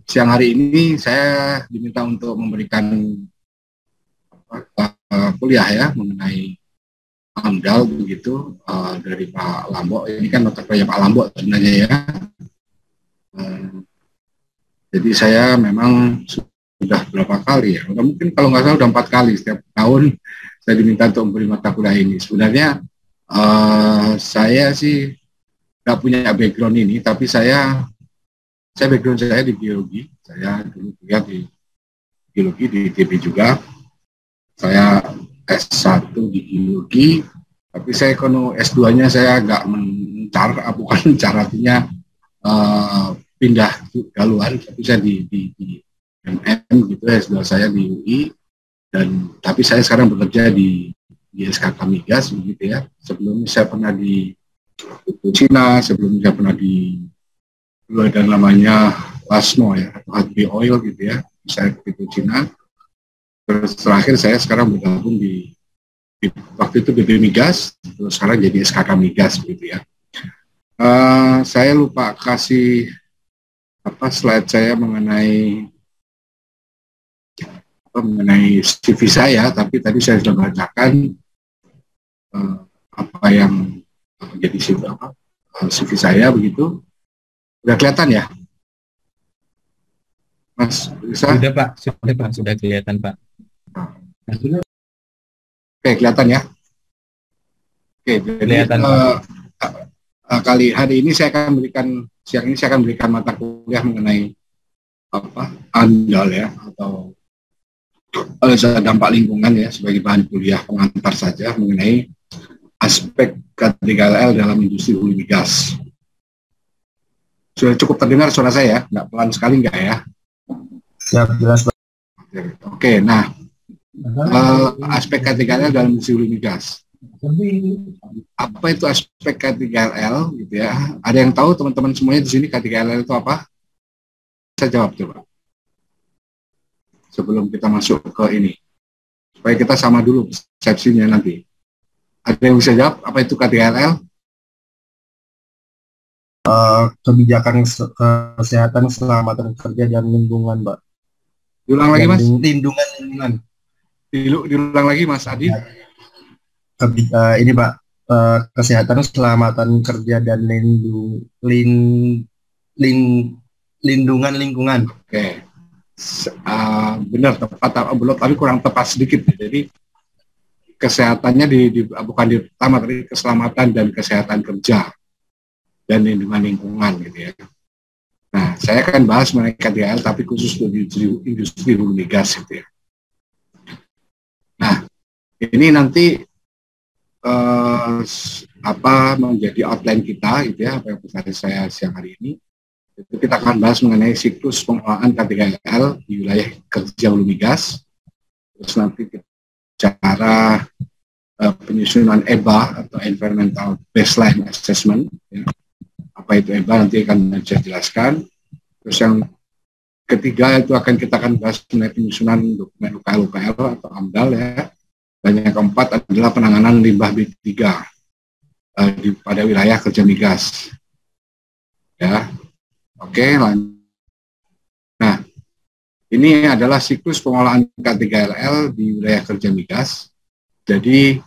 siang hari ini saya diminta untuk memberikan kuliah ya mengenai AMDAL begitu dari Pak Lambo. Ini kan mata kuliah Pak Lambo sebenarnya ya. Jadi saya memang sudah berapa kali ya, mungkin kalau nggak salah udah 4 kali setiap tahun saya diminta untuk memberi mata kuliah ini. Sebenarnya saya sih nggak punya background ini, tapi saya background saya di biologi. Saya dulu kuliah di biologi di ITB juga. Saya S1 di biologi, tapi saya S2-nya saya nggak bukan mencar, artinya pindah haluan, tapi saya di MM gitu, S2 saya di UI, dan tapi saya sekarang bekerja di SKK Migas begitu ya. Sebelumnya saya pernah di Cina, sebelumnya saya pernah di ada namanya Lasno ya, atau HB Oil gitu ya, saya ke Cina. Terus terakhir saya sekarang bergabung di waktu itu BB Migas, terus sekarang jadi SKK Migas gitu ya. Saya lupa kasih slide saya mengenai CV saya, tapi tadi saya sudah bacakan apa yang menjadi CV saya begitu. Sudah kelihatan ya, Mas bisa? Sudah Pak, sudah kelihatan Pak. Oke, kelihatan ya. Oke, jadi kali hari ini siang ini saya akan berikan mata kuliah mengenai AMDAL ya, atau dampak lingkungan ya, sebagai bahan kuliah pengantar saja mengenai aspek K3LL dalam industri hulu migas. Sudah cukup terdengar suara saya, nggak pelan sekali nggak ya? Siap, jelas Pak. Oke, nah aspek K3LL dalam industri hulu migas. Apa itu aspek K3LL gitu ya? Ada yang tahu teman-teman semuanya di sini K3LL itu apa? Saya jawab coba. Sebelum kita masuk ke ini, supaya kita sama dulu persepsinya nanti. Ada yang bisa jawab apa itu K3LL? Kebijakan kesehatan, keselamatan kerja dan lingkungan, Pak. Diulang lagi, Mas. Lingkungan. Diulang lagi, Mas Adi. Ini Pak, kesehatan, keselamatan kerja dan lindungan lingkungan. Oke. Benar, tepat, belum, tapi kurang tepat sedikit. Jadi kesehatannya bukan di pertama, tapi keselamatan dan kesehatan kerja dan lindungan lingkungan gitu ya. Nah, saya akan bahas mengenai K3LL tapi khusus untuk industri hulu migas gitu ya. Nah, ini nanti menjadi outline kita gitu ya, apa yang presentasi saya siang hari ini. Itu kita akan bahas mengenai siklus pengelolaan K3LL di wilayah kerja hulu migas. Terus nanti cara penyusunan EBA atau Environmental Baseline Assessment ya. Apa itu EBA nanti akan saya jelaskan. Terus yang ketiga itu kita akan bahas mengenai penyusunan dokumen UKL atau AMDAL ya. Dan yang keempat adalah penanganan limbah B3 pada wilayah kerja migas. Ya. Oke, lanjut. Nah, ini adalah siklus pengolahan K3LL di wilayah kerja migas. Jadi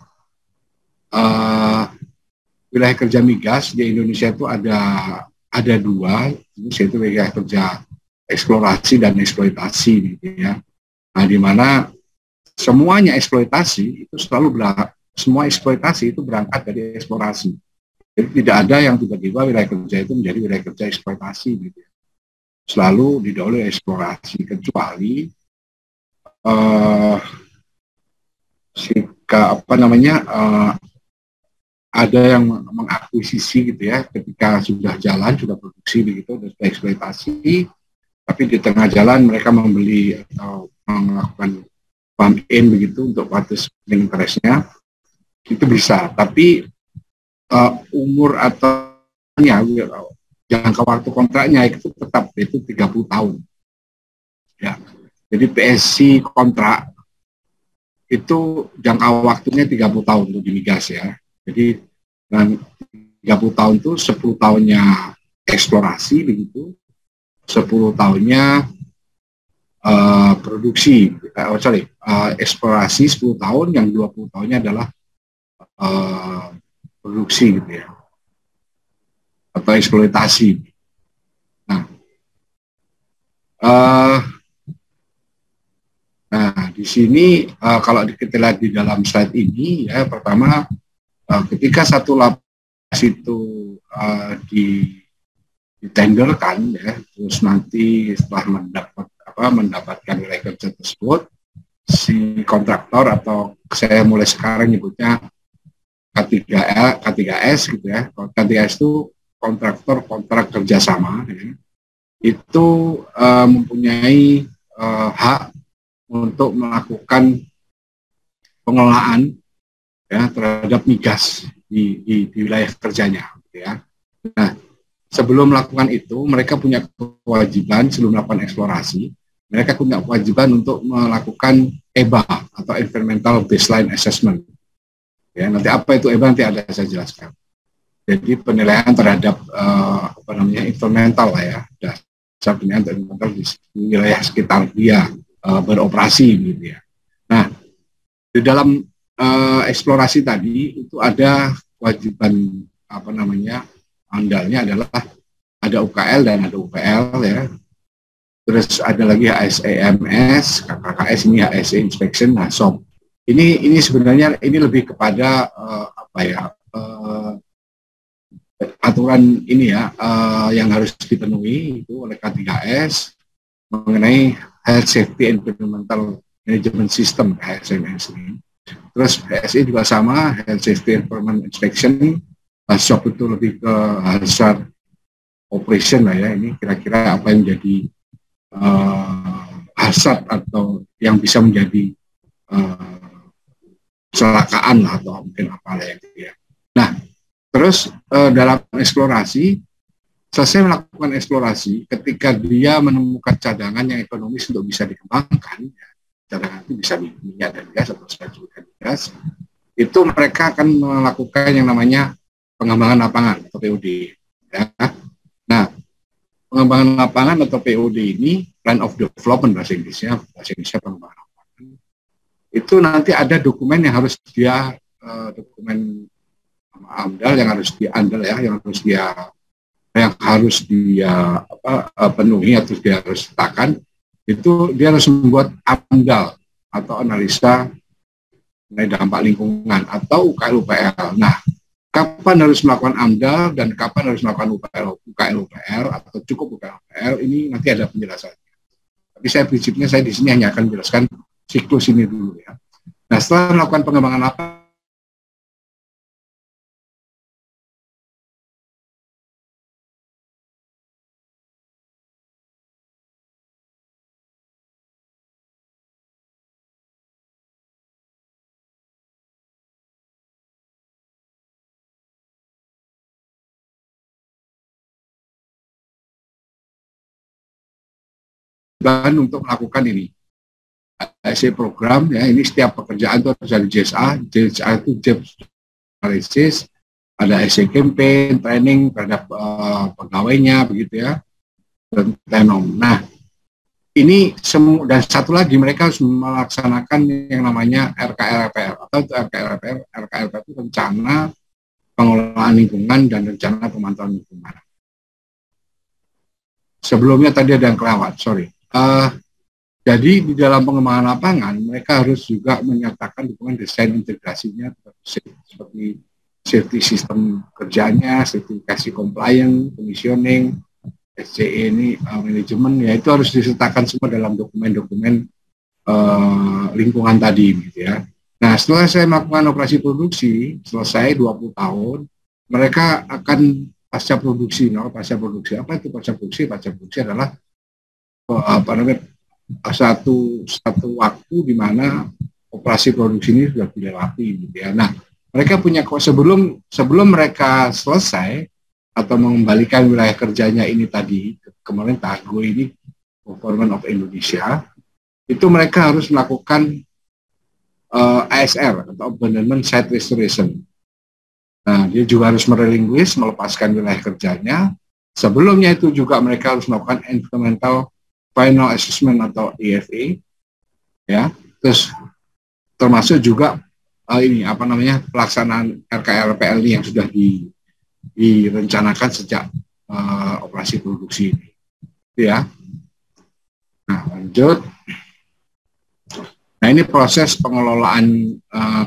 wilayah kerja migas di Indonesia itu ada dua, yaitu wilayah kerja eksplorasi dan eksploitasi gitu ya. Nah, di mana semuanya eksploitasi itu semua eksploitasi itu berangkat dari eksplorasi. Jadi tidak ada yang tiba-tiba wilayah kerja itu menjadi wilayah kerja eksploitasi gitu ya. Selalu didahului eksplorasi, kecuali ada yang mengakuisisi gitu ya, ketika sudah jalan, sudah produksi begitu, sudah eksploitasi, tapi di tengah jalan mereka membeli atau melakukan farm in begitu untuk participating interest-nya, itu bisa. Tapi umur atau jangka waktu kontraknya itu tetap itu 30 tahun. Ya. Jadi PSC kontrak itu jangka waktunya 30 tahun untuk di migas ya. Jadi dan 30 tahun itu 10 tahunnya eksplorasi begitu, 10 tahunnya produksi, eksplorasi 10 tahun, yang 20 tahunnya adalah produksi gitu ya, atau eksploitasi. Nah, di sini kalau kita lihat di dalam slide ini ya, pertama ketika satu lapas itu ditenderkan ya, terus nanti setelah mendapatkan nilai kerja tersebut, si kontraktor, atau saya mulai sekarang nyebutnya K3S gitu ya. K3S itu kontraktor kontrak kerjasama ya, itu mempunyai hak untuk melakukan pengelolaan ya terhadap migas di wilayah kerjanya gitu ya. Nah, sebelum melakukan itu, mereka punya kewajiban, sebelum melakukan eksplorasi, mereka punya kewajiban untuk melakukan EBA atau Environmental Baseline Assessment. Ya, nanti apa itu EBA nanti ada saya jelaskan. Jadi penilaian terhadap environmental lah ya, dasar penilaian environmental di wilayah sekitar dia beroperasi gitu ya. Nah, di dalam eksplorasi tadi itu ada kewajiban andalnya adalah ada UKL dan ada UPL ya. Terus ada lagi HSEMS, KKKS, ini HSE Inspection, nah SOP. Ini sebenarnya ini lebih kepada aturan ini ya yang harus dipenuhi itu oleh K3S mengenai Health Safety Environmental Management System HSMS ini. Terus HSE juga sama, Health Safety Environment Inspection. SOP itu lebih ke hazard operation lah ya, ini kira-kira apa yang menjadi hazard atau yang bisa menjadi kecelakaan lah, atau mungkin apa lah ya gitu ya. Nah, terus dalam eksplorasi, selesai melakukan eksplorasi, ketika dia menemukan cadangan yang ekonomis untuk bisa dikembangkan, ya, cadangan itu bisa minyak dan gas atau spesial gas, itu mereka akan melakukan yang namanya pengembangan lapangan atau POD. Ya. Nah, pengembangan lapangan atau POD ini, Plan of Development bahasa Inggrisnya pengembangan lapangan. Itu nanti ada dokumen yang harus dia dokumen AMDAL yang harus diandal ya, yang harus dia penuhi atau dia harus letakkan. Itu dia harus membuat AMDAL atau analisa mengenai dampak lingkungan atau UKL-UPL. Nah, kapan harus melakukan AMDAL dan kapan harus melakukan UKL-UPL atau cukup UKL-UPL, ini nanti ada penjelasannya. Tapi prinsipnya saya di sini hanya akan menjelaskan siklus ini dulu ya. Nah, setelah melakukan pengembangan lapangan, untuk melakukan ini HSE program ya, ini setiap pekerjaan itu harus ada JSA itu job analysis, ada HSE campaign, training terhadap pegawainya begitu ya, dan tenom. Nah, ini semua, dan satu lagi mereka harus melaksanakan yang namanya RKLPR atau RKLPR itu rencana pengelolaan lingkungan dan rencana pemantauan lingkungan. Sebelumnya tadi ada yang kelewat, sorry. Jadi di dalam pengembangan lapangan mereka harus juga menyatakan dukungan desain integrasinya seperti safety sistem kerjanya, sertifikasi compliance, commissioning, SCE ini manajemen ya, itu harus disertakan semua dalam dokumen-dokumen lingkungan tadi gitu ya. Nah, setelah saya melakukan operasi produksi selesai 20 tahun, mereka akan pasca produksi. Apa itu pasca produksi? Pasca produksi adalah satu waktu di mana operasi produksi ini sudah dilewati gitu ya. Nah, mereka punya sebelum mereka selesai atau mengembalikan wilayah kerjanya ini tadi ke pemerintah, ini Government of Indonesia, itu mereka harus melakukan ASR atau Abandonment Site Restoration. Nah, dia juga harus merelinquis, melepaskan wilayah kerjanya, sebelumnya itu juga mereka harus melakukan Environmental Final Assessment atau EFA, ya. Terus termasuk juga pelaksanaan RKLPL ini yang sudah direncanakan sejak operasi produksi ini, ya. Nah, lanjut. Nah, ini proses pengelolaan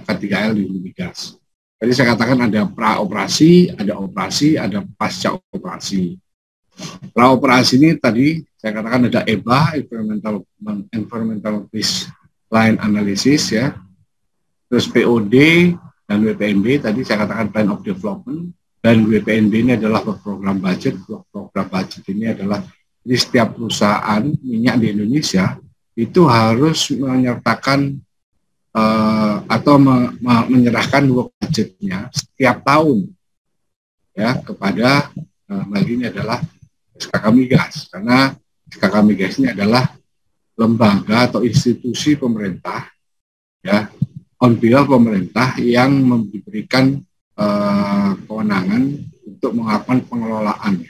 K3L di hulu migas. Tadi saya katakan ada pra-operasi, ada operasi, ada pasca operasi. Pra-operasi ini tadi saya katakan ada EBA, Environmental Baseline Analysis, ya. Terus POD dan WPNB, tadi saya katakan Plan of Development, dan WPNB ini adalah program budget. Program budget ini adalah di setiap perusahaan minyak di Indonesia itu harus menyertakan atau menyerahkan budgetnya setiap tahun, ya, kepada ini adalah SKK Migas, karena SKK Migas ini adalah lembaga atau institusi pemerintah, ya, on behalf pemerintah yang memberikan kewenangan untuk melakukan pengelolaan,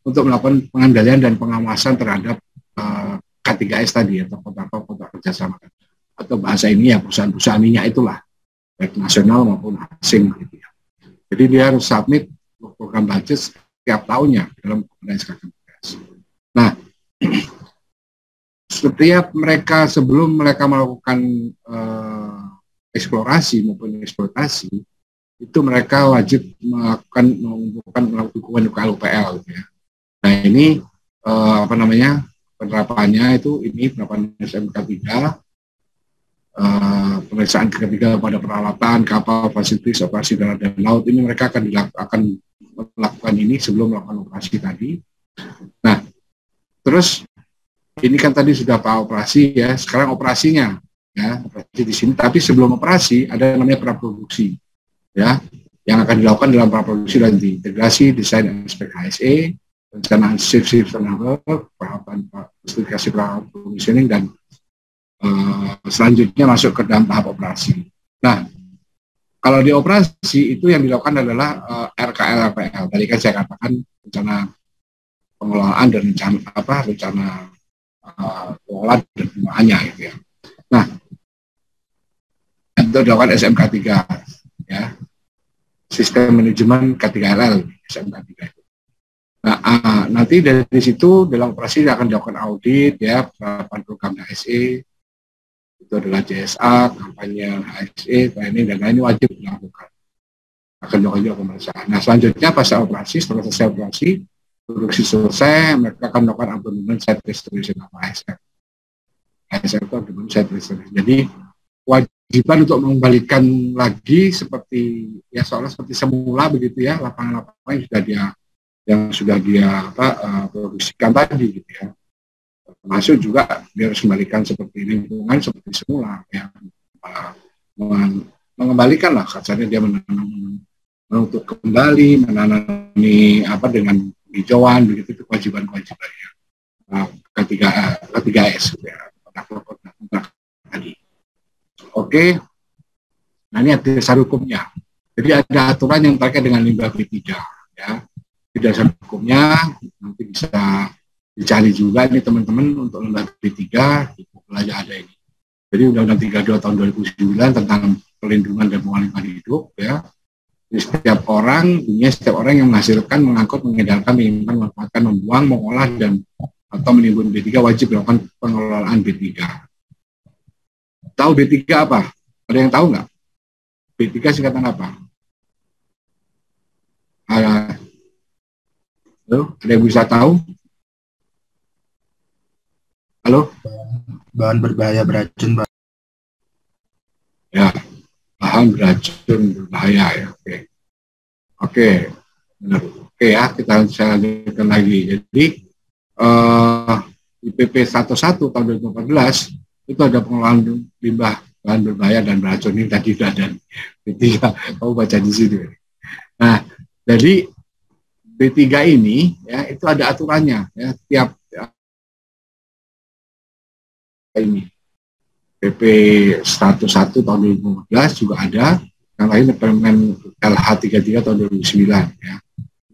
untuk melakukan pengendalian dan pengawasan terhadap K3S tadi, atau kontrak kerjasama, atau bahasa ini ya perusahaan-perusahaan minyak itulah, baik nasional maupun asing, gitu ya. Jadi dia harus submit program budget setiap tahunnya dalam SKK Migas. Nah, setiap mereka sebelum mereka melakukan eksplorasi maupun eksploitasi, itu mereka wajib melakukan UKL-UPL, gitu ya. Nah, ini penerapannya itu ini penerapan SMK 3, pemeriksaan ketiga pada peralatan, kapal, fasilitas, operasi darat dan laut. Ini mereka akan melakukan ini sebelum melakukan operasi tadi. Nah, terus ini kan tadi sudah operasi, ya. Sekarang operasinya, ya, operasi di sini. Tapi sebelum operasi ada namanya praproduksi, ya, yang akan dilakukan dalam praproduksi dan integrasi desain aspek HSE, perencanaan shift turnover, perawapan spesifikasi commissioning, dan selanjutnya masuk ke dalam tahap operasi. Nah, kalau di operasi itu yang dilakukan adalah RKLPL. Tadi kan saya katakan rencana pengelolaan dan rencana pengelolaan dan penggunaannya, gitu ya. Nah, itu dilakukan SMK 3, ya, sistem manajemen K3LL SMK 3 itu. Nah, nanti dari situ dalam operasi akan dilakukan audit, ya, penerapan program HSE, itu adalah JSA, kampanye HSE, training, dan lain-lain wajib dilakukan. Akan dilakukan pemeriksaan. Nah, selanjutnya pasca operasi, setelah selesai operasi, produksi selesai, mereka akan melakukan abandonment site restoration atau ASR. ASR itu abandonment site restoration. Jadi wajiban untuk mengembalikan lagi seperti, ya, seolah seperti semula begitu, ya, lapangan-lapangan yang sudah dia produksikan tadi, gitu ya. Termasuk juga dia harus kembalikan seperti lingkungan seperti semula, ya, mengembalikan lah, kasarnya dia menanam untuk kembali menanami dengan hijauan, begitu, itu kewajiban-kewajibannya K3S, ya, tadi. Oke, nah ini ada dasar hukumnya. Jadi ada aturan yang terkait dengan limbah B3, ya. Di dasar hukumnya nanti bisa dicari juga ini teman-teman untuk limbah B3 di Google aja ada ini. Jadi Undang-Undang 32 tahun 2009 tentang perlindungan dan pengelolaan hidup, ya. Jadi setiap orang yang menghasilkan, mengangkut, mengedarkan, menyimpan, memanfaatkan, membuang, mengolah dan atau menimbun B3 wajib melakukan pengelolaan B3. Tahu B3 apa? Ada yang tahu nggak? B3 singkatan apa? Halo, ada yang bisa tahu? Halo? Bahan berbahaya beracun, Pak. Ya, bahan beracun berbahaya, ya. Oke, benar. Oke, ya, kita lanjutkan lagi. Jadi di PP 11 tahun 2014 itu ada pengelolaan limbah bahan berbahaya dan beracun, ini tadi sudah ada B3, kamu baca di sini. Nah, jadi B3 ini, ya, itu ada aturannya, ya, tiap ini PP 101 tahun 2015 juga ada, yang lain Permen LH 33 tahun 2009, ya.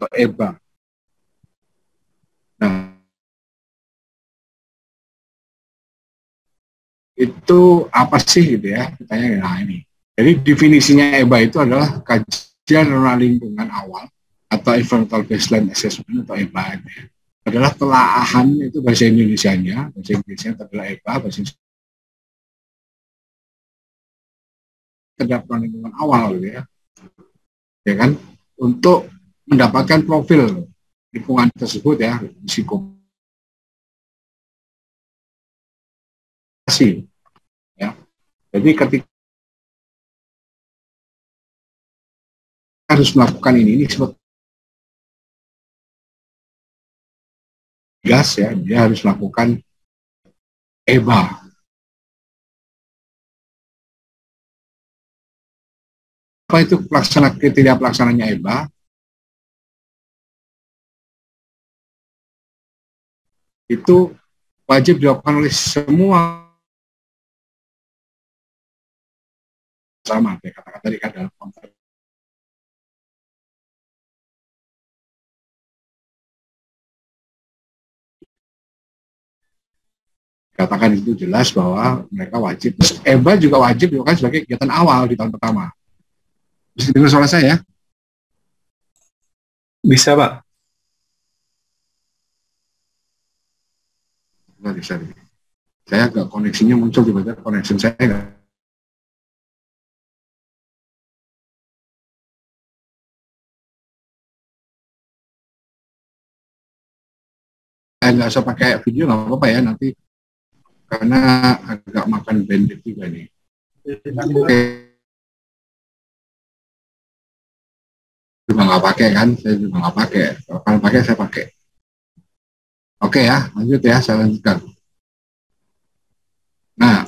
atau EBA. Nah, itu apa sih gitu ya? Katanya nah ini. Jadi definisinya EBA itu adalah kajian ramah lingkungan awal atau environmental baseline assessment atau EBA itu ya. Adalah telaahan itu bahasa Indonesianya adalah EBA, bahasa Indonesia terhadap lingkungan awal gitu ya kan, untuk mendapatkan profil lingkungan tersebut ya, risiko ya. Jadi ketika harus melakukan ini sebut gas ya, dia harus melakukan EBA. Apa itu kriteria pelaksananya EBA? Itu wajib dilakukan oleh semua sama, ya kata-kata tadi kan dalam konteks katakan itu jelas bahwa mereka wajib. Terus EBA juga wajib dilakukan sebagai kegiatan awal di tahun pertama. Bisa dengar suara saya? Bisa, Pak. Bisa. Saya agak koneksinya muncul tiba-tiba koneksi saya nggak usah pakai video nggak apa-apa ya nanti karena agak makan bandwidth juga nih. Oke. Juga nggak pakai kan, saya juga nggak pakai. Kalau pakai saya pakai. Oke ya, lanjut ya, saya lanjutkan. Nah,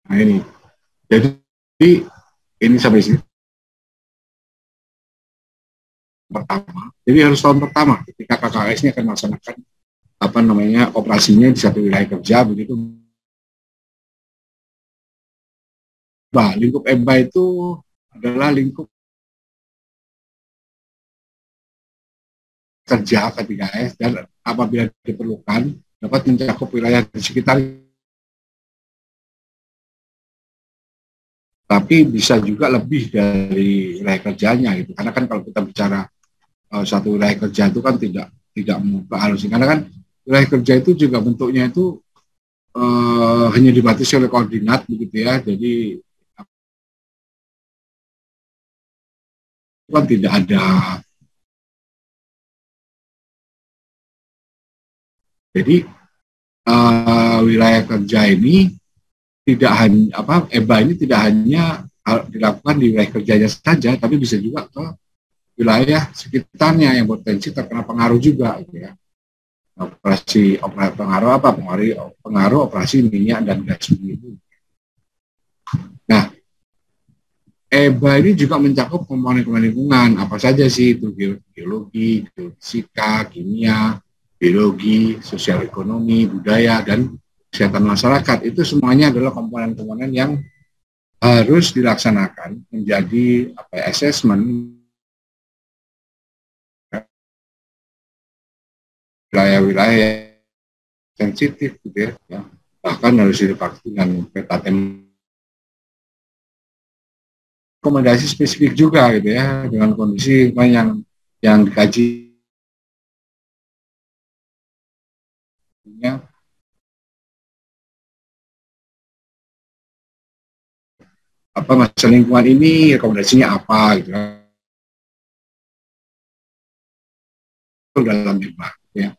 nah ini, jadi ini sampai sini pertama. Jadi harus tahun pertama ketika KKS ini akan melaksanakan apa namanya operasinya di satu wilayah kerja begitu. Lingkup EBA itu adalah lingkup kerja K3S dan apabila diperlukan dapat mencakup wilayah di sekitar, tapi bisa juga lebih dari wilayah kerjanya gitu. Karena kan kalau kita bicara satu wilayah kerja itu kan tidak harus, karena kan wilayah kerja itu juga bentuknya itu hanya dibatasi oleh koordinat begitu ya. Jadi kan tidak ada. Jadi wilayah kerja ini tidak hanya EBA ini tidak hanya dilakukan di wilayah kerjanya saja, tapi bisa juga ke wilayah sekitarnya yang potensi terkena pengaruh juga, gitu ya. Pengaruh operasi minyak dan gas bumi itu. Nah, EBA ini juga mencakup komponen-komponen lingkungan, apa saja sih itu geologi, geofisika, kimia, biologi, sosial ekonomi, budaya, dan kesehatan masyarakat. Itu semuanya adalah komponen-komponen yang harus dilaksanakan menjadi assessment wilayah-wilayah sensitif gitu ya. Bahkan harus dipakai dengan peta rekomendasi spesifik juga gitu ya, dengan kondisi yang dikaji apa masalah lingkungan ini, rekomendasinya apa gitu dalam EBA ya.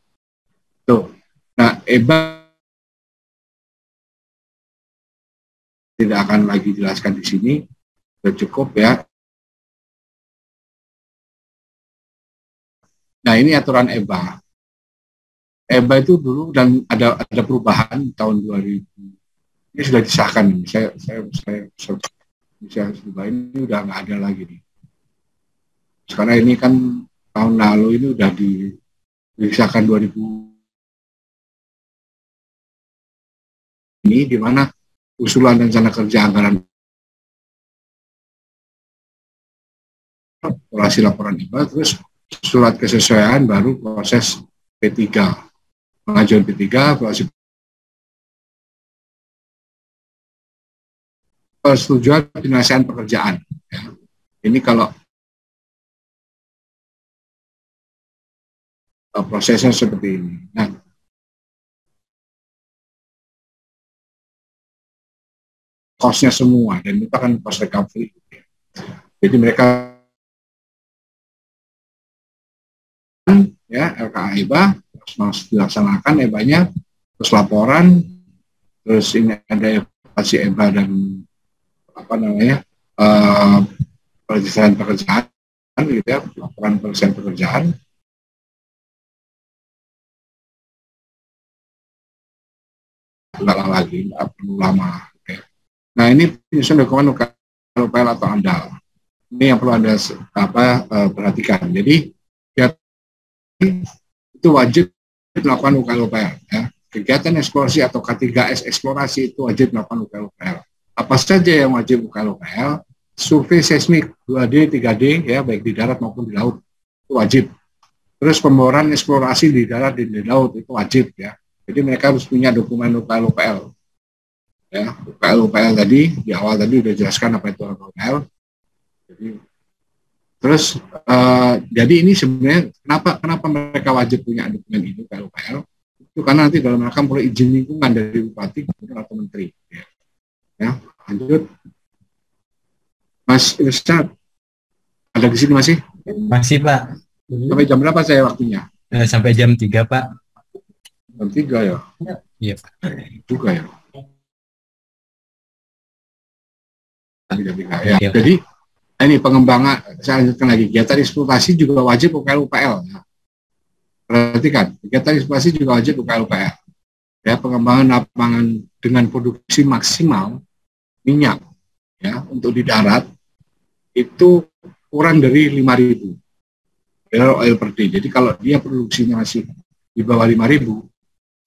Tuh. Nah, EBA tidak akan lagi jelaskan di sini, sudah cukup ya. Nah, ini aturan EBA. EBA itu dulu dan ada perubahan tahun 2000. Ini sudah disahkan ini. Saya ini udah nggak ada lagi nih. Sekarang ini kan tahun lalu ini udah disahkan 2000 ini, di mana usulan rencana kerja anggaran evaluasi laporan IBA, terus surat kesesuaian, baru proses P3, pengajuan P3, evaluasi persetujuan penyelesaian pekerjaan. Ya. Ini kalau prosesnya seperti ini. Nah, cost-nya semua, dan itu akan cost recovery. Jadi mereka ya LKA EBA harus dilaksanakan EBA-nya, terus laporan, terus ini ada evaluasi EBA dan penyelesaian pekerjaan, gitu ya, laporan penyelesaian pekerjaan. Enggak lagi, nggak perlu lama. Okay. Nah, ini penyusun dokumen UKL atau AMDAL. Ini yang perlu Anda perhatikan. Jadi itu wajib melakukan UKL. Ya. Kegiatan eksplorasi atau K3S eksplorasi itu wajib melakukan UKL. Apa saja yang wajib UKL? Survei seismik 2D, 3D, ya, baik di darat maupun di laut, itu wajib. Terus pemboran eksplorasi di darat dan di laut itu wajib, ya. Jadi mereka harus punya dokumen UKL. Ya, UKL tadi di awal tadi udah jelaskan apa itu UKL. Jadi, terus jadi ini sebenarnya kenapa mereka wajib punya dokumen ini UKL? Itu karena nanti dalam rangka perlu izin lingkungan dari bupati, gubernur atau menteri. Ya, lanjut. Mas Irsyad, ada di sini masih? Masih, Pak. Sampai jam berapa saya waktunya? Sampai jam 3, Pak. Jam 3 ya? Iya, Pak. Juga ya? Jam 3, ya. Iya. Jadi, ini pengembangan, saya lanjutkan lagi, kegiatan eksploitasi juga wajib UKL. Ya. Perhatikan, kegiatan eksploitasi juga wajib UKL. Ya, pengembangan lapangan dengan produksi maksimal minyak, ya, untuk di darat, itu kurang dari 5.000 barrel oil per day. Jadi kalau dia produksinya masih di bawah 5.000,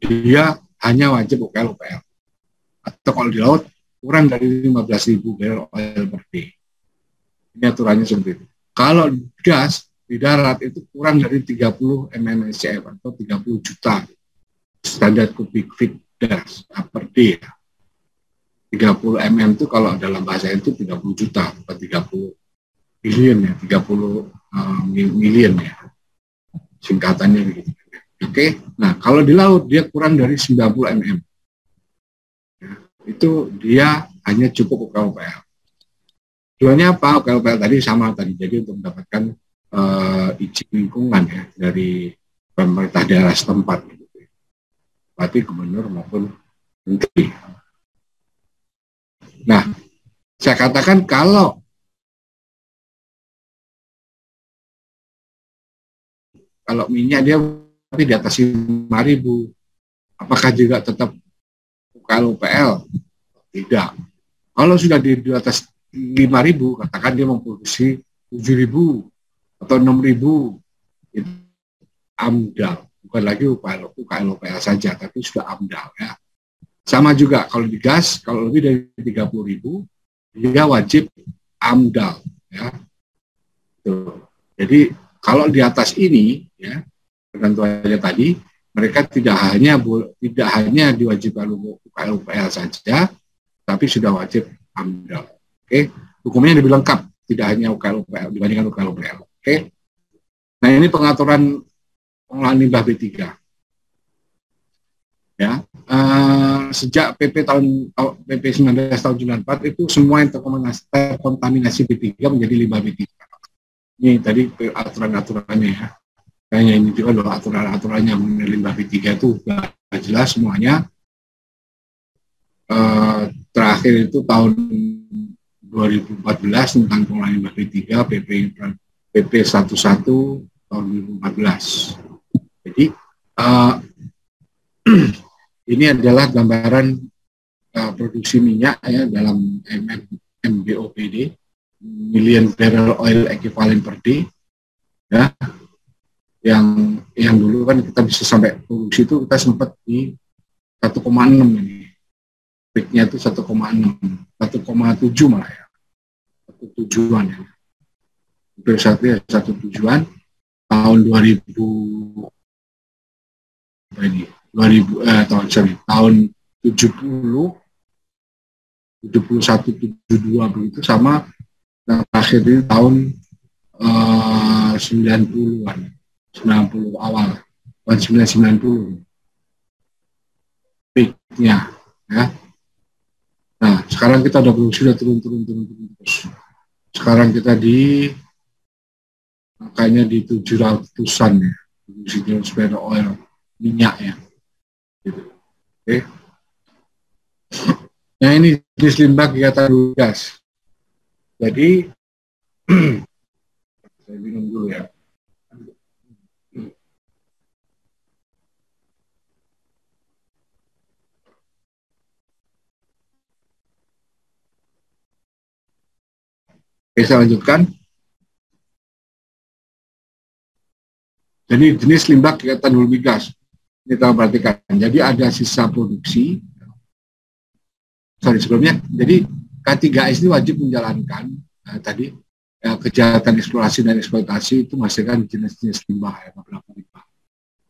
dia hanya wajib UKL. Atau kalau di laut, kurang dari 15.000 barrel oil per day. Ini aturannya seperti itu. Kalau gas di darat itu kurang dari 30 mmscf atau 30 juta standar kubik feet gas per day. 30 mm itu kalau dalam bahasa itu 30 juta, bukan 30 billion ya, 30 million ya. Singkatannya begitu. Oke. Nah, kalau di laut dia kurang dari 90 mm. Ya, itu dia hanya cukup UKL. Tujuannya apa? UKL tadi sama tadi. Jadi untuk mendapatkan izin lingkungan ya dari pemerintah daerah setempat gitu. Bupati, gubernur maupun menteri. Nah, saya katakan kalau minyak dia tapi di atas 5.000, apakah juga tetap UKL? Tidak. Kalau sudah di atas 5.000, katakan dia memproduksi 7.000 atau 6.000, itu AMDAL, bukan lagi UKL saja, tapi sudah AMDAL ya. Sama juga kalau di gas, kalau lebih dari 30.000, dia wajib AMDAL ya. Tuh. Jadi kalau di atas ini ya, ketentuannya tadi, mereka tidak hanya diwajibkan UKL saja, tapi sudah wajib AMDAL. Oke, hukumnya lebih lengkap, tidak hanya UKL dibandingkan UKL. Oke. Nah, ini pengaturan pengolahan limbah B3. Ya, sejak PP 19 tahun 94 itu semua yang terkontaminasi B3 menjadi limbah B3. Ini tadi aturan-aturannya ya. Kayaknya ini juga adalah aturan-aturannya mengenai limbah B3 itu sudah jelas semuanya. Terakhir itu tahun 2014 tentang pengolahan limbah B3 PP 11 tahun 2014. Jadi ini adalah gambaran produksi minyak ya dalam MBOPD, million barrel oil equivalent per day, ya. Yang dulu kan kita bisa sampai produksi itu kita sempat di 1,6 ini, peaknya itu 1,6, 1,7 malah ya, 1,7-an ya. satu ya, satu tujuan tahun 2000 apa ini 2000 tahun 70 71 72 begitu, sama yang terakhir ini tahun 90-an 90 awal tahun 1990 peaknya ya. Nah sekarang kita sudah turun terus. Sekarang kita di angkanya di 700-an ya, produksi barrel oil minyak ya gitu. Oke. Nah ini jenis limbah kegiatan gas. Jadi saya minum dulu ya. Oke, saya lanjutkan. Jadi jenis limbah kegiatan hulu migas. Ini kita perhatikan. Jadi ada sisa produksi. Sebelumnya. Jadi K3S ini wajib menjalankan tadi kejahatan eksplorasi dan eksploitasi itu menghasilkan jenis-jenis limbah ya, beberapa limbah.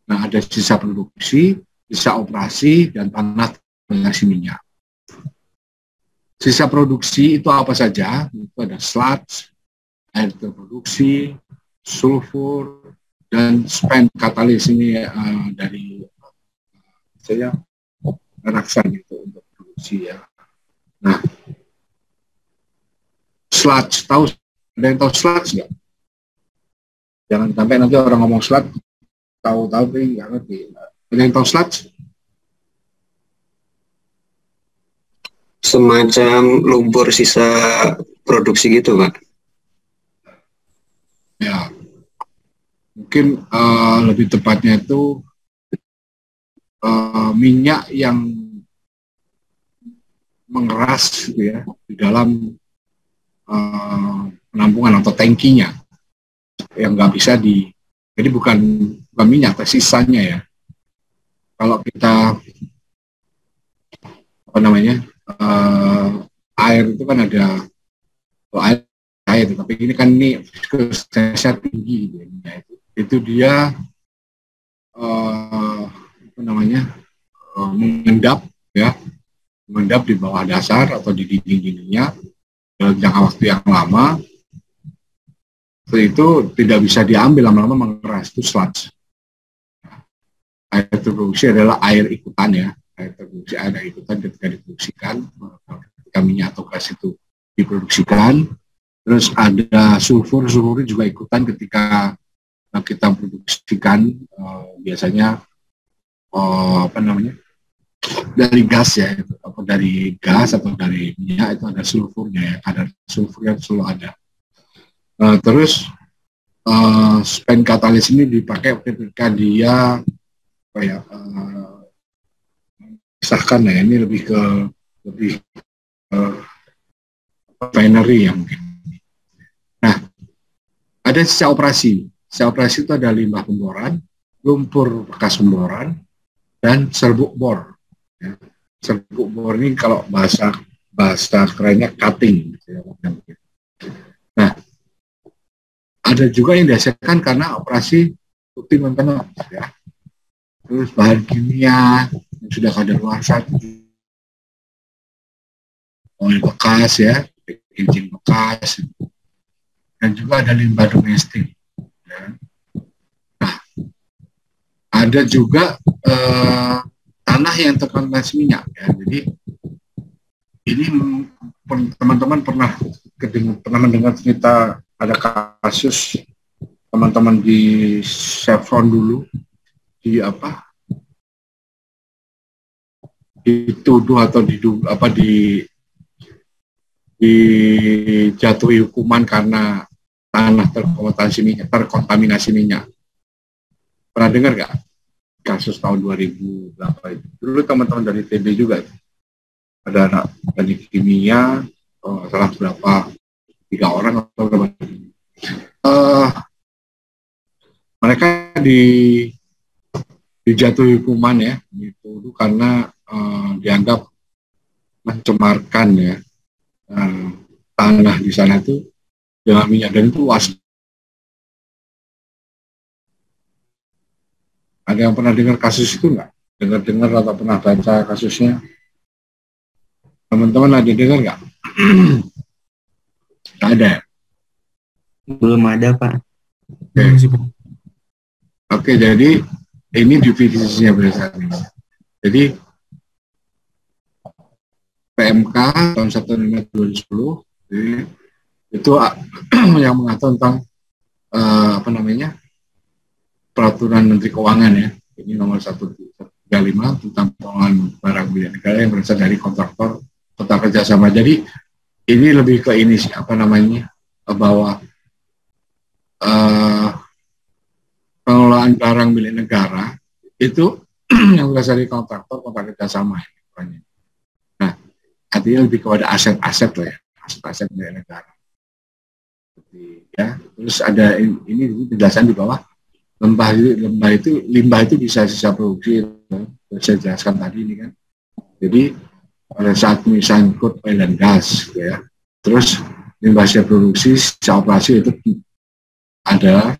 Nah, ada sisa produksi, sisa operasi, dan tanah transformasi minyak. Sisa produksi itu apa saja? Itu ada sludge, air terproduksi, sulfur, dan spent katalis ini dari saya raksan itu untuk produksi ya. Nah, sludge, ada yang tahu sludge nggak? Jangan sampai nanti orang ngomong sludge tahu tapi nggak ngerti. Ada yang tahu sludge? Semacam lumpur sisa produksi gitu, Pak. Ya, mungkin lebih tepatnya itu minyak yang mengeras gitu ya di dalam penampungan atau tangkinya yang nggak bisa jadi bukan minyak, tapi sisanya ya. Kalau kita apa namanya air itu kan ada air, tapi ini kan viscosity tinggi gitu ya. Itu dia apa namanya mengendap ya. Mengendap di bawah dasar atau di dinding-dindingnya dalam jangka waktu yang lama. Setelah itu tidak bisa diambil, lama-lama mengeras, itu sludge. Air terproduksi adalah air ikutan ya. Air terproduksi ada ikutan ketika diproduksikan, ketika minyak atau gas itu diproduksikan. Terus ada sulfur juga ikutan ketika kita produksikan biasanya apa namanya dari gas ya, atau dari gas atau dari minyak itu ada sulfurnya ya, kadar sulfur yang selalu ada. Terus spent katalis ini dipakai ketika dia misalkan ya, ini lebih ke refinery yang mungkin. Nah, ada sisa operasi. Sisa operasi itu ada limbah pemboran, lumpur bekas pemboran, dan serbuk bor. Ya. Serbuk bor ini kalau bahasa kerennya cutting. Nah, ada juga yang dihasilkan karena operasi rutin maintenance ya. Terus bahan kimia yang sudah kadaluarsa, oil bekas ya, packaging bekas, dan juga ada limbah domestik. Ya. Nah, ada juga tanah yang terkontaminasi minyak ya. Jadi ini teman-teman pernah mendengar cerita ada kasus teman-teman di Chevron dulu dituduh atau dijatuhi hukuman karena tanah terkontaminasi minyak. Pernah dengar nggak kasus tahun 2008 itu? Dulu teman-teman dari TB juga ada anak dari kimia, salah berapa 3 orang atau berapa? Mereka dijatuhi hukuman ya, itu karena dianggap mencemarkan ya tanah di sana itu dengan minyak, dan itu luas Ada yang pernah dengar kasus itu nggak? Dengar-dengar atau pernah baca kasusnya? Teman-teman ada dengar nggak? Nggak ada. Belum ada, Pak. Oke, jadi ini definisinya berdasarkan ini. Jadi PMK tahun 1/5/2010 itu yang mengatur tentang peraturan Menteri Keuangan ya. Ini nomor 135 tentang pengelolaan barang milik negara yang berasal dari kontraktor serta kerjasama. Jadi ini lebih ke ini sih, bahwa pengelolaan barang milik negara itu yang berasal dari kontraktor kerjasama. Nah, artinya lebih kepada aset-aset lah ya, aset-aset milik negara. Ya, terus ada ini penjelasan di bawah limbah itu bisa sisa produksi, saya jelaskan tadi ini kan. Jadi pada saat misalnya oil and gas, gitu ya, terus limbah sisa produksi, sisa operasi itu ada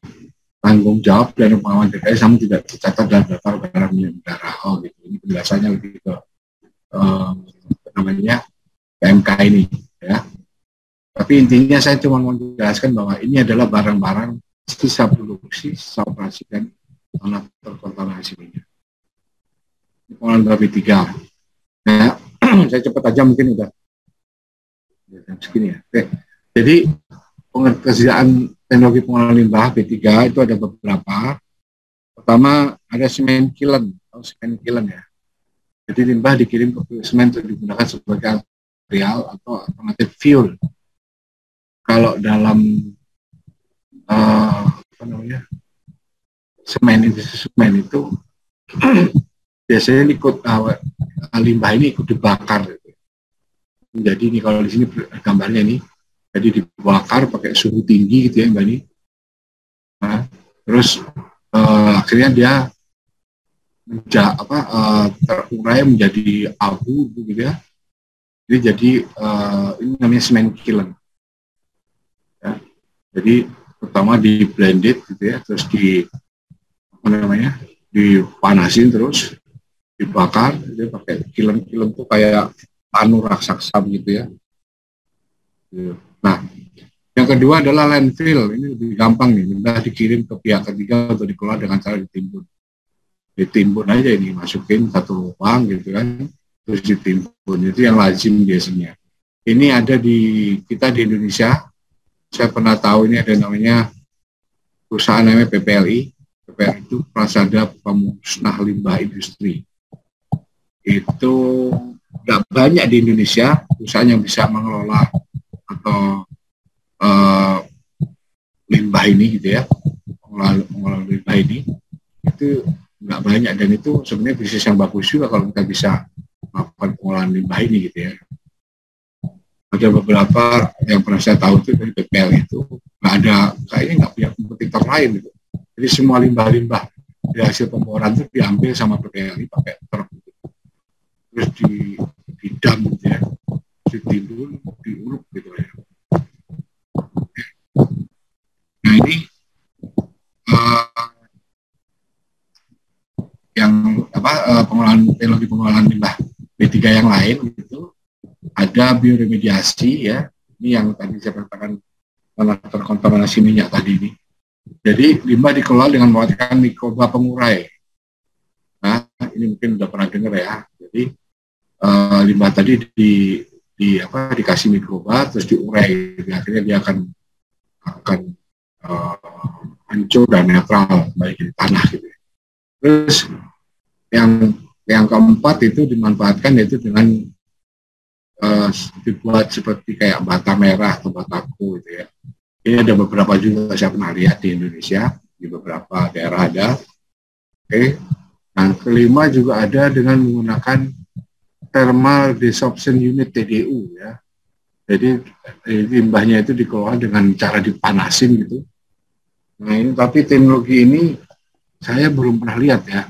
tanggung jawab dan pengawasan DKI sama tidak tercatat dalam daftar barang milik negara. Oh gitu, ini penjelasannya lebih ke PMK ini ya. Tapi intinya saya cuma mau menjelaskan bahwa ini adalah barang-barang sisa produksi, sisa operasi dan alat terkontaminasi minyak. Ini pengelolaan BAP 3. Nah, saya cepat aja mungkin udah segini ya. Oke. Jadi pengerjaan teknologi pengelolaan limbah B3 itu ada beberapa. Pertama ada semen kiln, semen kiln ya. Jadi limbah dikirim ke semen untuk digunakan sebagai material atau alternatif fuel. Kalau dalam semen itu biasanya limbah ini ikut dibakar. Jadi ini kalau di sini gambarnya ini, jadi dibakar pakai suhu tinggi gitu ya Mbak ini. Nah, terus akhirnya dia terurai menjadi abu gitu ya. Jadi ini namanya semen kiln. Ya. Jadi pertama di blended gitu ya, terus dipanasin terus dibakar, dia pakai kiln tuh kayak anu raksasa gitu ya. Nah, yang kedua adalah landfill. Ini lebih gampang nih, limbah dikirim ke pihak ketiga untuk dikelola dengan cara ditimbun aja, ini masukin satu lubang gitu kan, terus ditimbun. Itu yang lazim biasanya. Ini ada di kita di Indonesia. Saya pernah tahu ini ada namanya perusahaan namanya PPLI. PPLI itu Prasada Pemusnah Limbah Industri. Itu nggak banyak di Indonesia perusahaan yang bisa mengelola atau limbah ini gitu ya, mengelola limbah ini itu nggak banyak, dan itu sebenarnya bisnis yang bagus juga kalau kita bisa melakukan pengolahan limbah ini gitu ya. Ada beberapa yang pernah saya tahu itu dari PPL itu nggak ada, kayaknya nggak punya kompetitor lain gitu. Jadi semua limbah-limbah dari hasil pemboran itu diambil sama PPL pakai truk gitu. Terus didam gitu ya, ditimbun, diuruk gitu ya. Nah ini teknologi pengolahan limbah B3 yang lain gitu. Ada bioremediasi ya, ini yang tadi saya katakan karena terkontaminasi minyak tadi ini. Jadi limbah dikelola dengan mematikan mikroba pengurai. Nah ini mungkin sudah pernah dengar ya. Jadi limbah tadi dikasih mikroba terus diurai, akhirnya dia akan hancur dan netral baik di tanah gitu. Terus yang keempat itu dimanfaatkan yaitu dengan dibuat seperti kayak bata merah atau bataku gitu ya. Ini ada beberapa juga saya pernah lihat di Indonesia, di beberapa daerah ada. Oke. Yang kelima juga ada dengan menggunakan thermal desorption unit TDU ya. Jadi limbahnya itu dikelola dengan cara dipanasin gitu. Nah ini tapi teknologi ini saya belum pernah lihat ya.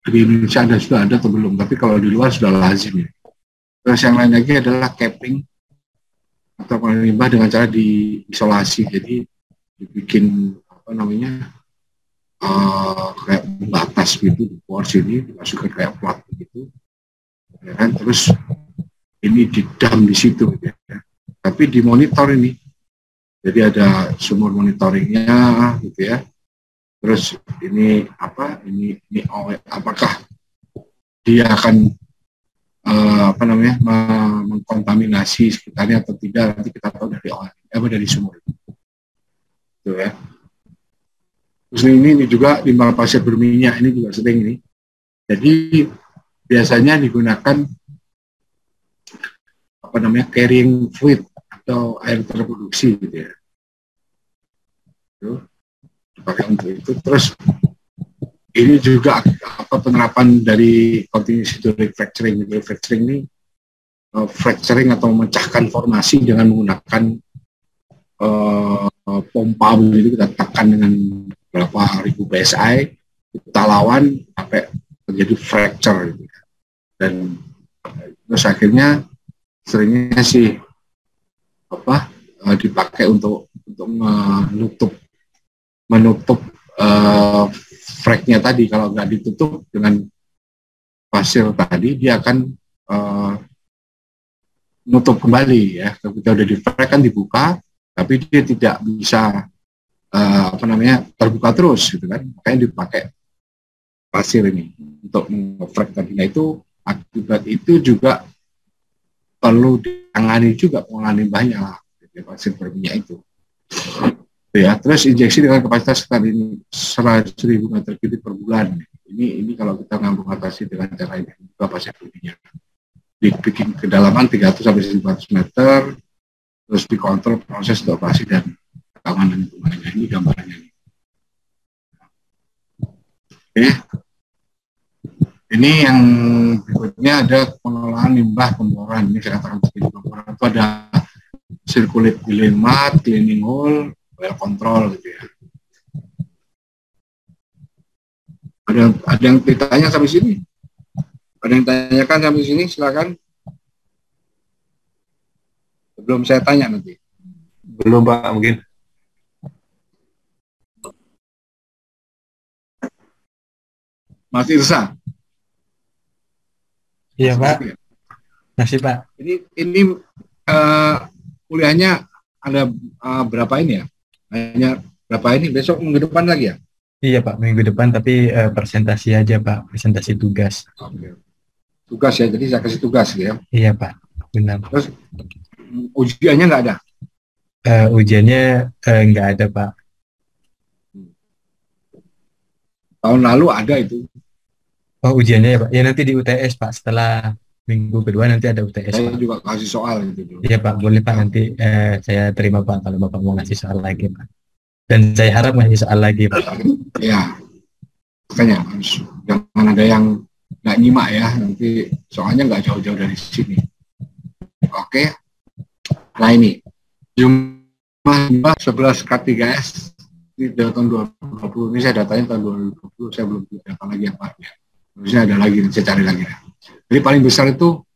Di Indonesia sudah ada atau belum, tapi kalau di luar sudah lazim ya. Terus yang lain lagi adalah capping atau limbah dengan cara diisolasi, jadi dibikin apa namanya kayak pembatas gitu di bor sini, dimasukkan kayak plat gitu, ya kan? Terus ini didam di situ, ya. Tapi dimonitor ini, jadi ada sumber monitoringnya gitu ya. Terus ini apa? Ini apakah dia akan mengkontaminasi sekitarnya atau tidak, nanti kita tahu dari dari sumur itu ya. Terus ini juga limbah pasir berminyak, ini juga sering ini. Jadi biasanya digunakan carrying fluid atau air terproduksi gitu ya. Itu dipakai untuk itu. Terus ini juga penerapan dari continuous hydraulic fracturing. Fracturing ini fracturing atau memecahkan formasi dengan menggunakan pompa begitu, kita tekan dengan berapa ribu PSI, kita lawan sampai terjadi fracture gitu. Dan terus akhirnya seringnya sih dipakai untuk menutup fragnya tadi. Kalau nggak ditutup dengan pasir tadi, dia akan nutup kembali ya. Ketika udah di frag kan dibuka, tapi dia tidak bisa terbuka terus gitu kan. Makanya dipakai pasir ini untuk mengefrag tadi. Nah itu akibat itu juga perlu ditangani juga pengolahan limbahnya lah, pasir berminyak itu. Ya, terus injeksi dengan kapasitas sekitar ini 100.000 meter kubik per bulan. Ini kalau kita mengatasi dengan cara ini, pasir berminyak. Dibikin kedalaman 300 sampai 500 meter, terus dikontrol proses operasi dan keamanan lingkungannya. Ini gambarnya. Oke. Ini yang berikutnya ada pengolahan limbah pemboran. Ini saya katakan seperti pemboran itu ada circulate dilemat, cleaning hole, well control gitu ya. Ada yang ditanya sampai sini? Ada yang tanyakan sampai sini? Silakan. Sebelum saya tanya nanti. Belum Pak, mungkin. Mas Irsa. Iya Pak. Masih Pak. Ini kuliahnya ada berapa ini ya? Hanya berapa ini? Besok minggu depan lagi ya? Iya Pak, minggu depan tapi presentasi aja Pak, presentasi tugas. Oke. Tugas ya, jadi saya kasih tugas ya. Iya Pak, benar. Terus ujiannya nggak ada? Ujiannya nggak ada Pak. Tahun lalu ada itu. Oh ujiannya ya Pak, ya nanti di UTS Pak, setelah minggu kedua nanti ada UTS Saya Pak. juga kasih soal gitu. Iya Pak, boleh Pak, nanti saya terima Pak kalau Bapak mau ngasih soal lagi Pak. Dan saya harap ngasih soal lagi Pak. Ya, makanya jangan ada yang nggak nyimak ya, nanti soalnya nggak jauh-jauh dari sini. Oke, nah ini jumlah 11 K3S di tahun 2020, ini saya datanya tahun 2020, saya belum data lagi yang ya. Harusnya ada lagi, saya cari lagi ya. Jadi paling besar itu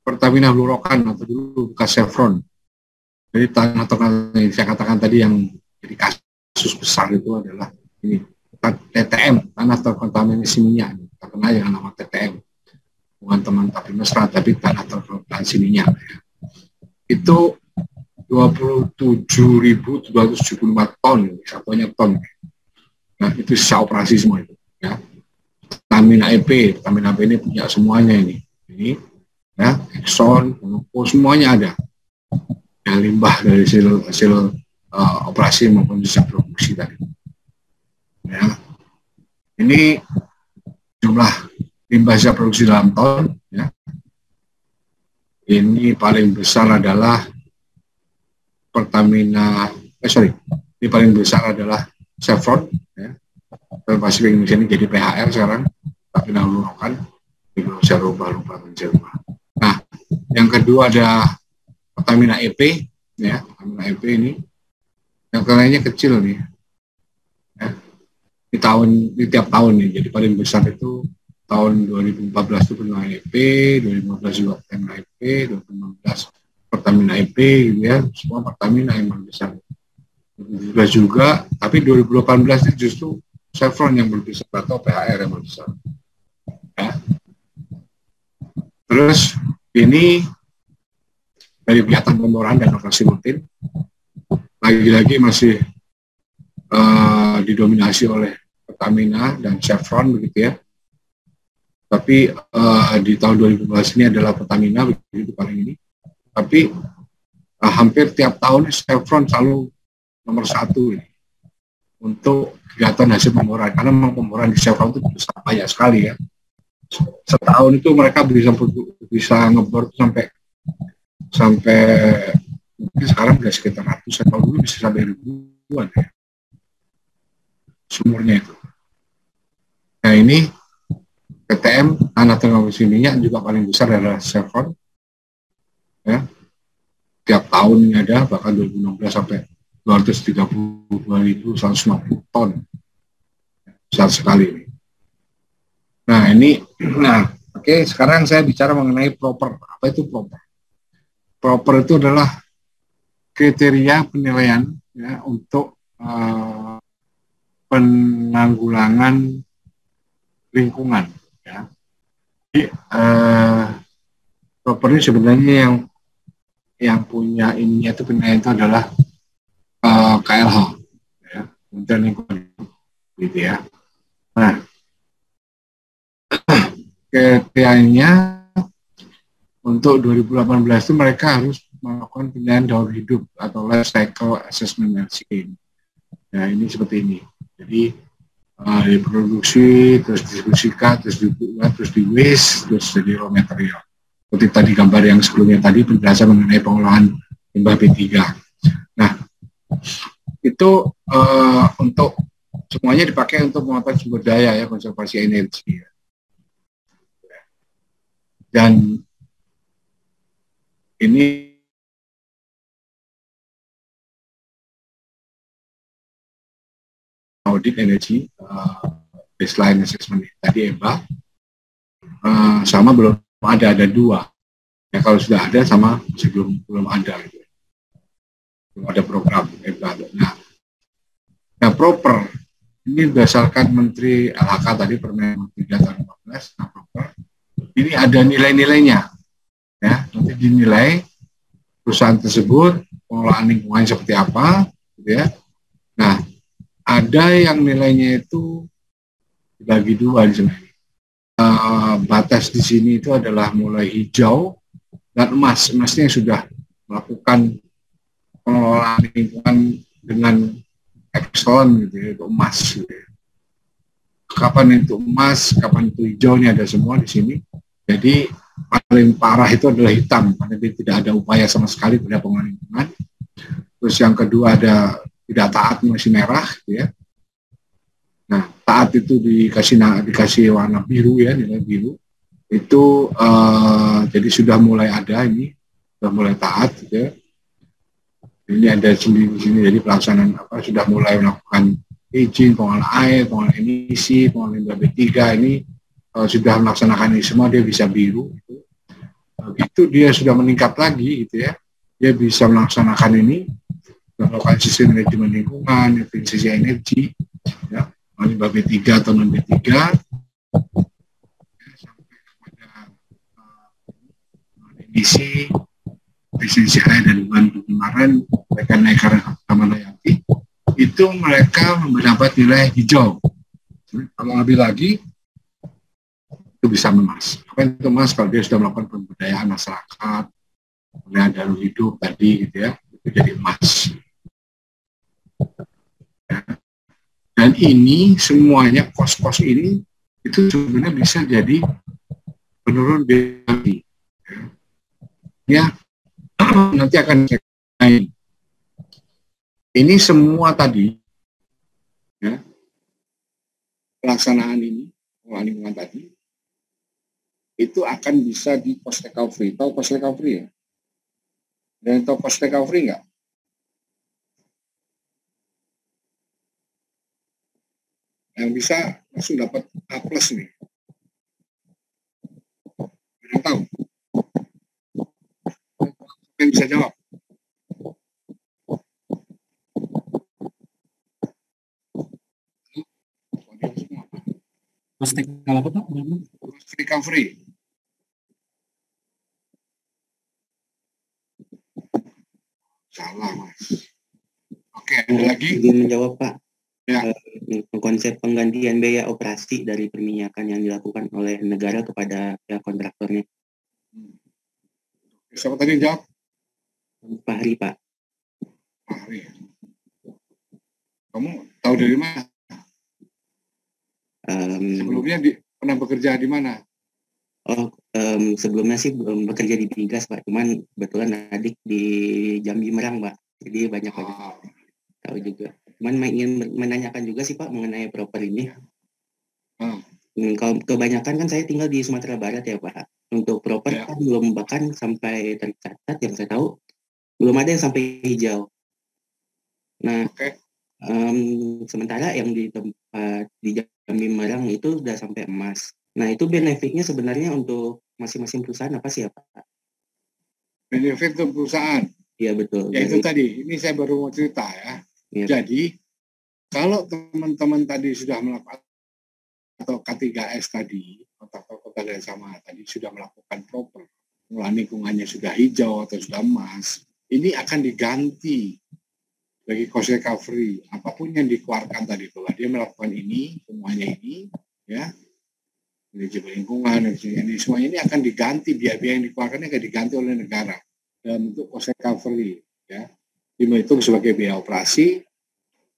Pertamina Blue Rockan atau dulu bekas Chevron. Jadi tanah yang saya katakan tadi yang jadi kasus besar itu adalah ini TTM, tanah terkontaminasi minyak, terkenal dengan nama TTM, bukan teman tapi mesra, tapi tanah terkontaminasi minyak. Ya. Itu 27.275 ton, satunya ton. Nah itu sisa operasi semua itu. Ya. Pertamina EP ini punya semuanya ini ya, Exxon, Monopo, semuanya ada. Ya, limbah dari hasil operasi maupun sisa produksi tadi. Ya. Ini jumlah limbah sisa produksi dalam tahun. Ya. Ini paling besar adalah Pertamina. Ini paling besar adalah Chevron. Ya. Pasifik Indonesia ini jadi PHR sekarang, tapi dahulu kan bisa lupa. Nah, yang kedua ada Pertamina EP, ya, Pertamina EP ini, yang lainnya kecil nih, ya. Di tiap tahun nih, jadi paling besar itu tahun 2014 itu Pertamina EP, 2015 juga Pertamina EP, 2016 Pertamina EP, gitu ya, semua Pertamina yang paling besar. 2017 juga, tapi 2018 itu justru Chevron yang berpisah atau PHR yang berpisah. Ya. Terus ini dari kegiatan pemboran dan operasi rutin, lagi-lagi masih didominasi oleh Pertamina dan Chevron begitu ya. Tapi di tahun 2012 ini adalah Pertamina begitu paling ini. Tapi hampir tiap tahun Chevron selalu nomor satu ini untuk kegiatan hasil pemboran, karena memang pemboran di Chevron itu besar banyak sekali ya. Setahun itu mereka bisa ngebor sampai mungkin sekarang sudah sekitar ratusan, tahun dulu bisa sampai ribuan ya sumurnya itu. Nah ini PTM tanah teknologi minyak juga paling besar adalah Chevron ya. Tiap tahun ini ada, bahkan 2016 sampai 232.150 ton, besar sekali ini. Oke, sekarang saya bicara mengenai proper. Apa itu proper? Proper itu adalah kriteria penilaian ya untuk penanggulangan lingkungan. Ya. Jadi, proper ini sebenarnya yang punya ininya itu penilaian itu adalah KLH, ya, Kementerian Lingkungan Hidup, gitu ya. Nah, kriterianya untuk 2018 itu mereka harus melakukan penilaian daur hidup atau life cycle assessment and scheme. Nah, ini seperti ini. Jadi diproduksi, terus didistribusikan, terus dibuat, terus di waste, terus jadi raw material. Seperti tadi gambar yang sebelumnya tadi penjelasan mengenai pengolahan limbah B3. Nah, itu untuk semuanya dipakai untuk penguatan sumber daya ya, konservasi energi. Dan ini audit energi baseline assessment tadi EBA sama belum ada dua ya, kalau sudah ada sama belum ada gitu. Belum ada program EBA. Nah proper ini berdasarkan Menteri LHK tadi Permen 3 tahun 2015. Nah proper ini ada nilai-nilainya ya, nanti dinilai perusahaan tersebut pengelolaan lingkungan seperti apa gitu ya. Nah ada yang nilainya itu dibagi dua di sini. Batas di sini itu adalah mulai hijau dan emas. Emasnya sudah melakukan pengelolaan lingkungan dengan excellent gitu ya, itu emas. Gitu ya. Kapan itu emas, kapan itu hijau, ini ada semua di sini. Jadi paling parah itu adalah hitam, karena tidak ada upaya sama sekali pada pengelolaan lingkungan. Terus yang kedua ada tidak taat, masih merah gitu ya. Nah, taat itu dikasih warna biru ya, nilai biru. Itu jadi sudah mulai ada ini, sudah mulai taat gitu ya. Ini ada sendiri di sini, jadi pelaksanaan sudah mulai melakukan izin, pengolahan air, pengolahan emisi, pengolahan limbah B3 ini sudah melaksanakan ini semua, dia bisa biru gitu. Itu dia sudah meningkat lagi gitu ya. Dia bisa melaksanakan ini, melakukan sistem manajemen lingkungan, efisiensi energi, ya, limbah B3 atau non B3, sampai kepada emisi, efisiensi air dan lingkungan kemarin mereka naikkan Taman Hayati, itu mereka mendapat nilai hijau. Kalau lebih lagi itu bisa emas. Apa itu emas? Kalau dia sudah melakukan pemberdayaan masyarakat, kemudian daur hidup tadi gitu ya, itu jadi emas. Dan ini semuanya kos-kos ini itu sebenarnya bisa jadi penurun BMI. Ya, nanti akan cek. Ini semua tadi, ya, pelaksanaan ini, pengelolaan lingkungan tadi, itu akan bisa di cost recovery. Tahu cost recovery ya? Dan tahu cost recovery nggak? Yang bisa langsung dapat A+ nih. Yang tahu? Yang bisa jawab? Cost apa Pak? Cost recovery. Salah, Mas. Oke, ada lagi? Izin menjawab, Pak. Ya. Konsep penggantian biaya operasi dari perminyakan yang dilakukan oleh negara kepada pihak kontraktornya. Siapa tadi yang jawab? Pak Hari, Pak. Pak Hari. Kamu tahu dari mana? Sebelumnya pernah bekerja di mana? Sebelumnya sih belum bekerja di Migas, Pak. Cuman kebetulan adik di Jambi Merang, Pak. Jadi banyak tahu juga. Cuman ingin menanyakan juga sih Pak mengenai proper ini. Kalau kebanyakan kan saya tinggal di Sumatera Barat ya Pak. Untuk proper kan belum, bahkan sampai tercatat yang saya tahu belum ada yang sampai hijau. Nah, sementara yang di tempat di Jambi Merang itu udah sampai emas. Nah, itu benefitnya sebenarnya untuk masing-masing perusahaan apa sih ya Pak? Benefit untuk perusahaan? Iya betul. Ya itu tadi, ini saya baru mau cerita ya. Jadi, kalau teman-teman tadi sudah melakukan, atau K3S tadi, kota-kota dan sama tadi sudah melakukan proper, pengelolaan lingkungannya sudah hijau atau sudah emas, ini akan diganti bagi cost recovery. Apapun yang dikeluarkan tadi, bahwa dia melakukan ini, semuanya ini, ya, manajemen lingkungan, ini semuanya ini akan diganti, biaya-biaya yang dikeluarkan akan diganti oleh negara dalam bentuk cost recovery, ya. Dihitung sebagai biaya operasi,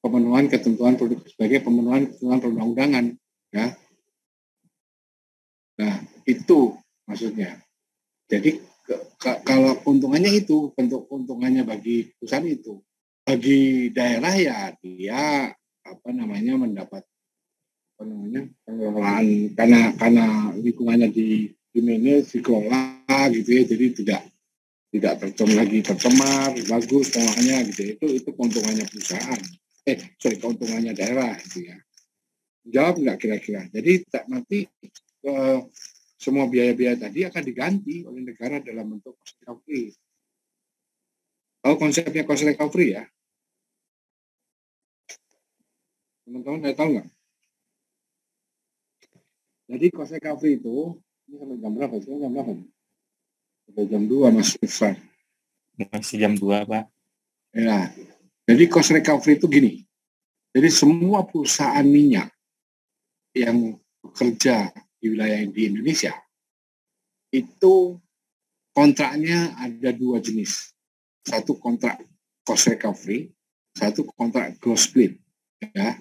pemenuhan ketentuan produk sebagai pemenuhan ketentuan perundang-undangan, ya. Nah, itu maksudnya. Jadi kalau keuntungannya itu, bentuk keuntungannya bagi perusahaan itu, bagi daerah ya dia mendapat pengelolaan karena lingkungannya di manage, dikelola gitu ya, jadi tidak tercemar, bagus pengolahannya gitu. Itu keuntungannya perusahaan. Keuntungannya daerah gitu ya. Jawab nggak kira-kira? Jadi nanti semua biaya-biaya tadi akan diganti oleh negara dalam bentuk cost recovery. Tahu konsepnya cost recovery ya? Teman-teman tahu nggak? Jadi cost recovery itu, ini sampai jam berapa? Sekarang jam berapa? Sampai jam 2 Mas Irfan. Masih jam 2 Pak. Ya, jadi cost recovery itu gini. Jadi semua perusahaan minyak yang bekerja di wilayah di Indonesia itu kontraknya ada 2 jenis. Satu kontrak cost recovery, satu kontrak gross split. Ya.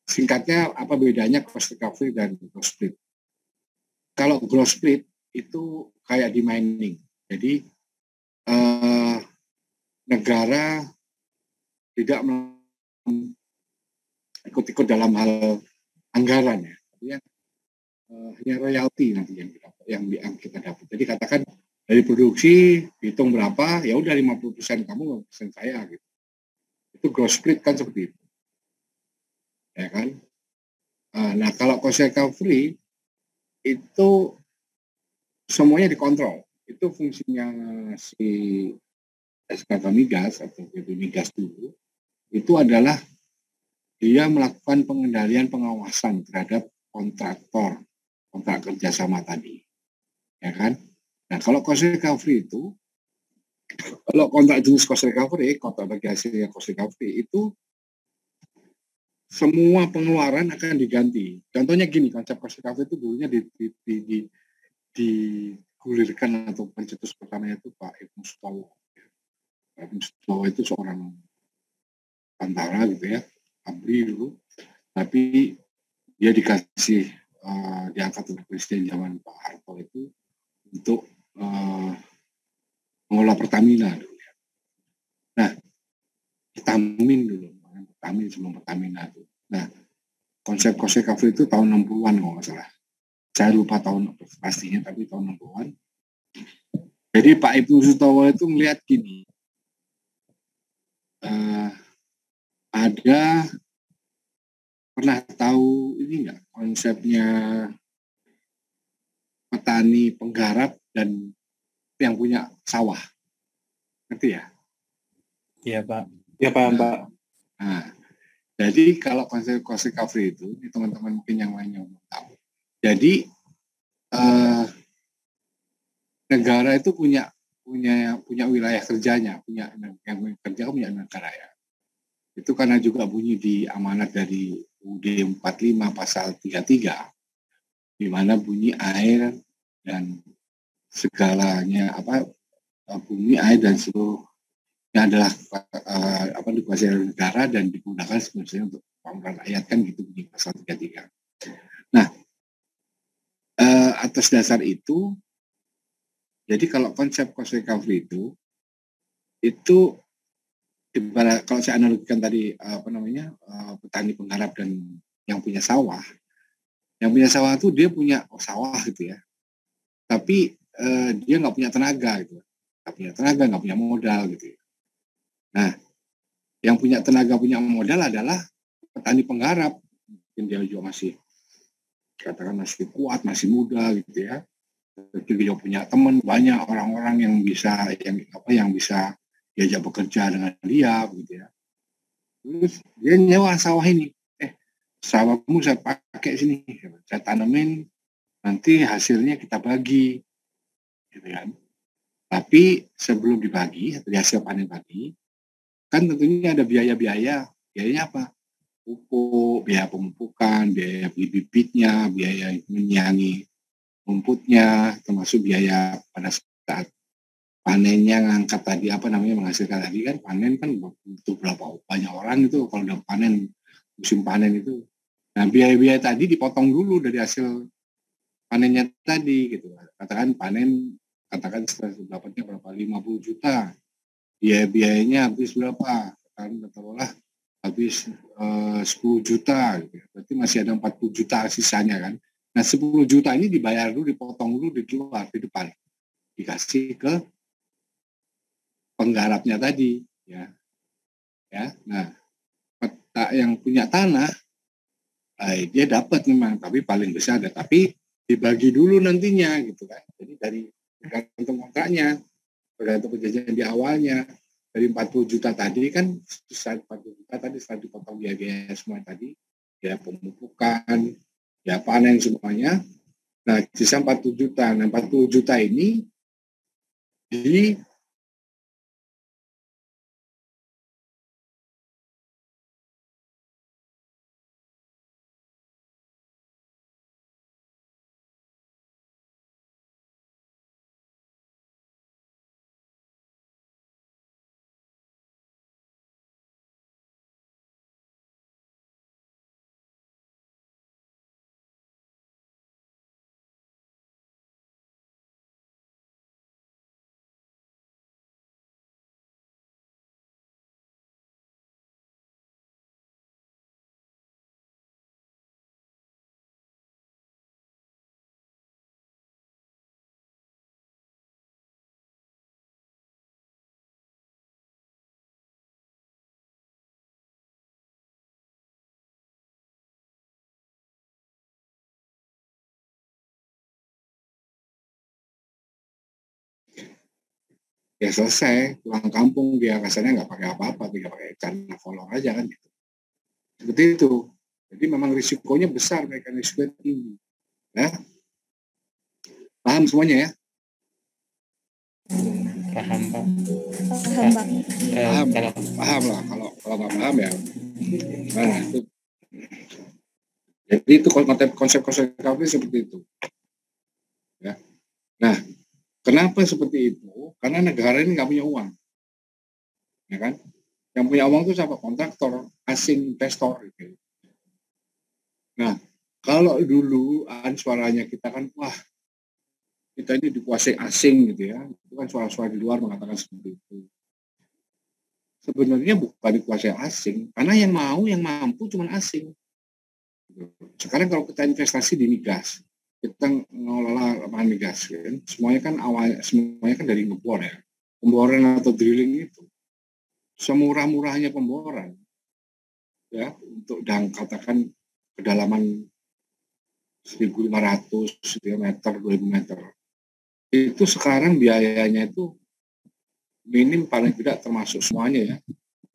Singkatnya apa bedanya cost recovery dan gross split? Kalau gross split itu kayak di mining. Jadi negara tidak ikut-ikut dalam hal anggaran ya. Hanya royalti nanti yang kita dapat. Jadi katakan dari produksi hitung berapa, ya udah 50% kamu, 50% saya gitu. Itu gross split kan seperti itu. Ya kan? Nah, kalau cost recovery itu semuanya dikontrol. Itu fungsinya si SKK Migas atau PP Migas dulu, itu adalah dia melakukan pengendalian pengawasan terhadap kontraktor, kontrak kerjasama tadi. Ya kan? Nah, kalau cost recovery itu, kalau kontrak jenis cost recovery, kontrak bagi hasilnya cost recovery itu semua pengeluaran akan diganti. Contohnya gini, konsep cost recovery itu dulunya digulirkan atau pencetus pertamanya itu Pak Ibnu Sutowo. Pak Ibnu Sutowo itu seorang tentara gitu ya, ABRI dulu, tapi dia dikasih diangkat oleh Presiden zaman Pak Harto itu untuk mengelola Pertamina dulu ya. Nah, Pertamin dulu, Pertamin sebelum Pertamina itu. Nah, konsep cost recovery itu tahun 60-an kalau nggak salah. Saya lupa tahun pastinya, tapi tahun 60-an. Jadi Pak Ibnu Sutowo itu melihat gini, ada pernah tahu ini nggak konsepnya petani penggarap dan yang punya sawah, ngerti ya? Iya Pak. Ya Pak. Nah, Jadi kalau konsep cost recovery itu, ini teman-teman mungkin yang lainnya belum tahu. Jadi negara itu punya wilayah kerjanya, punya yang kerja punya negara ya. Itu karena juga bunyi di amanat dari UUD 45 pasal 33, di mana bunyi air dan segalanya bumi, air dan seluruhnya adalah dikuasai oleh negara dan digunakan sebenarnya untuk kemakmuran rakyat, kan gitu bunyi pasal 33. Nah, atas dasar itu, jadi kalau konsep cost recovery itu kalau saya analogikan tadi petani penggarap dan yang punya sawah. Yang punya sawah itu dia punya sawah gitu ya. Tapi dia nggak punya tenaga gitu. Nggak punya tenaga, nggak punya modal gitu ya. Nah, yang punya tenaga, punya modal adalah petani penggarap. Mungkin dia juga masih kuat, masih muda gitu ya. Jadi dia punya teman banyak, orang-orang yang bisa diajak bekerja dengan dia gitu ya. Terus dia nyewa sawah ini. Sawahmu saya pakai sini, saya tanemin, nanti hasilnya kita bagi, gitu kan. Tapi sebelum dibagi, dari hasil panen tadi, kan tentunya ada biaya-biaya. Biayanya apa? Pupuk, biaya pemupukan, biaya beli bibitnya, biaya menyiangi rumputnya, termasuk biaya pada saat panennya, ngangkat tadi menghasilkan tadi kan, panen kan butuh berapa banyak orang itu kalau udah panen, musim panen itu. Nah, biaya-biaya tadi dipotong dulu dari hasil panennya tadi gitu. Katakan setelah dapatnya berapa, 50 juta. Biayanya habis berapa? Katakanlah habis 10 juta gitu. Berarti masih ada 40 juta sisanya kan. Nah, 10 juta ini dibayar dulu, dipotong dulu di depan. Dikasih ke penggarapnya tadi ya. Nah, yang punya tanah dia dapat memang, tapi paling besar ada, tapi dibagi dulu nantinya gitu kan. Jadi dari tergantung kontraknya, tergantung perjanjian di awalnya, dari 40 juta tadi kan, 40 juta tadi setelah dipotong biaya semua tadi, ya pemupukan, ya panen semuanya. Nah, sisa 40 juta. Nah, 40 juta ini ya selesai, pulang kampung dia kasarnya nggak pakai apa-apa, tinggal pakai cana kolong aja kan gitu. Seperti itu. Jadi memang risikonya besar, mereka risikonya tinggi. Ya. Paham semuanya ya? Paham, Pak. Paham lah. Kalau nggak paham ya. Nah, itu. Jadi itu konsep recovery seperti itu. Ya. Nah, kenapa seperti itu? Karena negara ini nggak punya uang, ya kan? Yang punya uang itu siapa? Kontraktor, asing, investor. Gitu. Nah, kalau dulu suaranya kita kan, wah, kita ini dikuasai asing gitu ya. Itu kan suara-suara di luar mengatakan seperti itu. Sebenarnya bukan dikuasai asing, karena yang mampu cuma asing. Sekarang kalau kita investasi di migas, kita mengelola lapangan migas, kan? Semuanya kan dari ngebor ya. Pemboran atau drilling itu semurah-murahnya pemboran ya, untuk katakan kedalaman 1.500 meter, 2.000 meter. Itu sekarang biayanya itu minim paling tidak termasuk semuanya ya.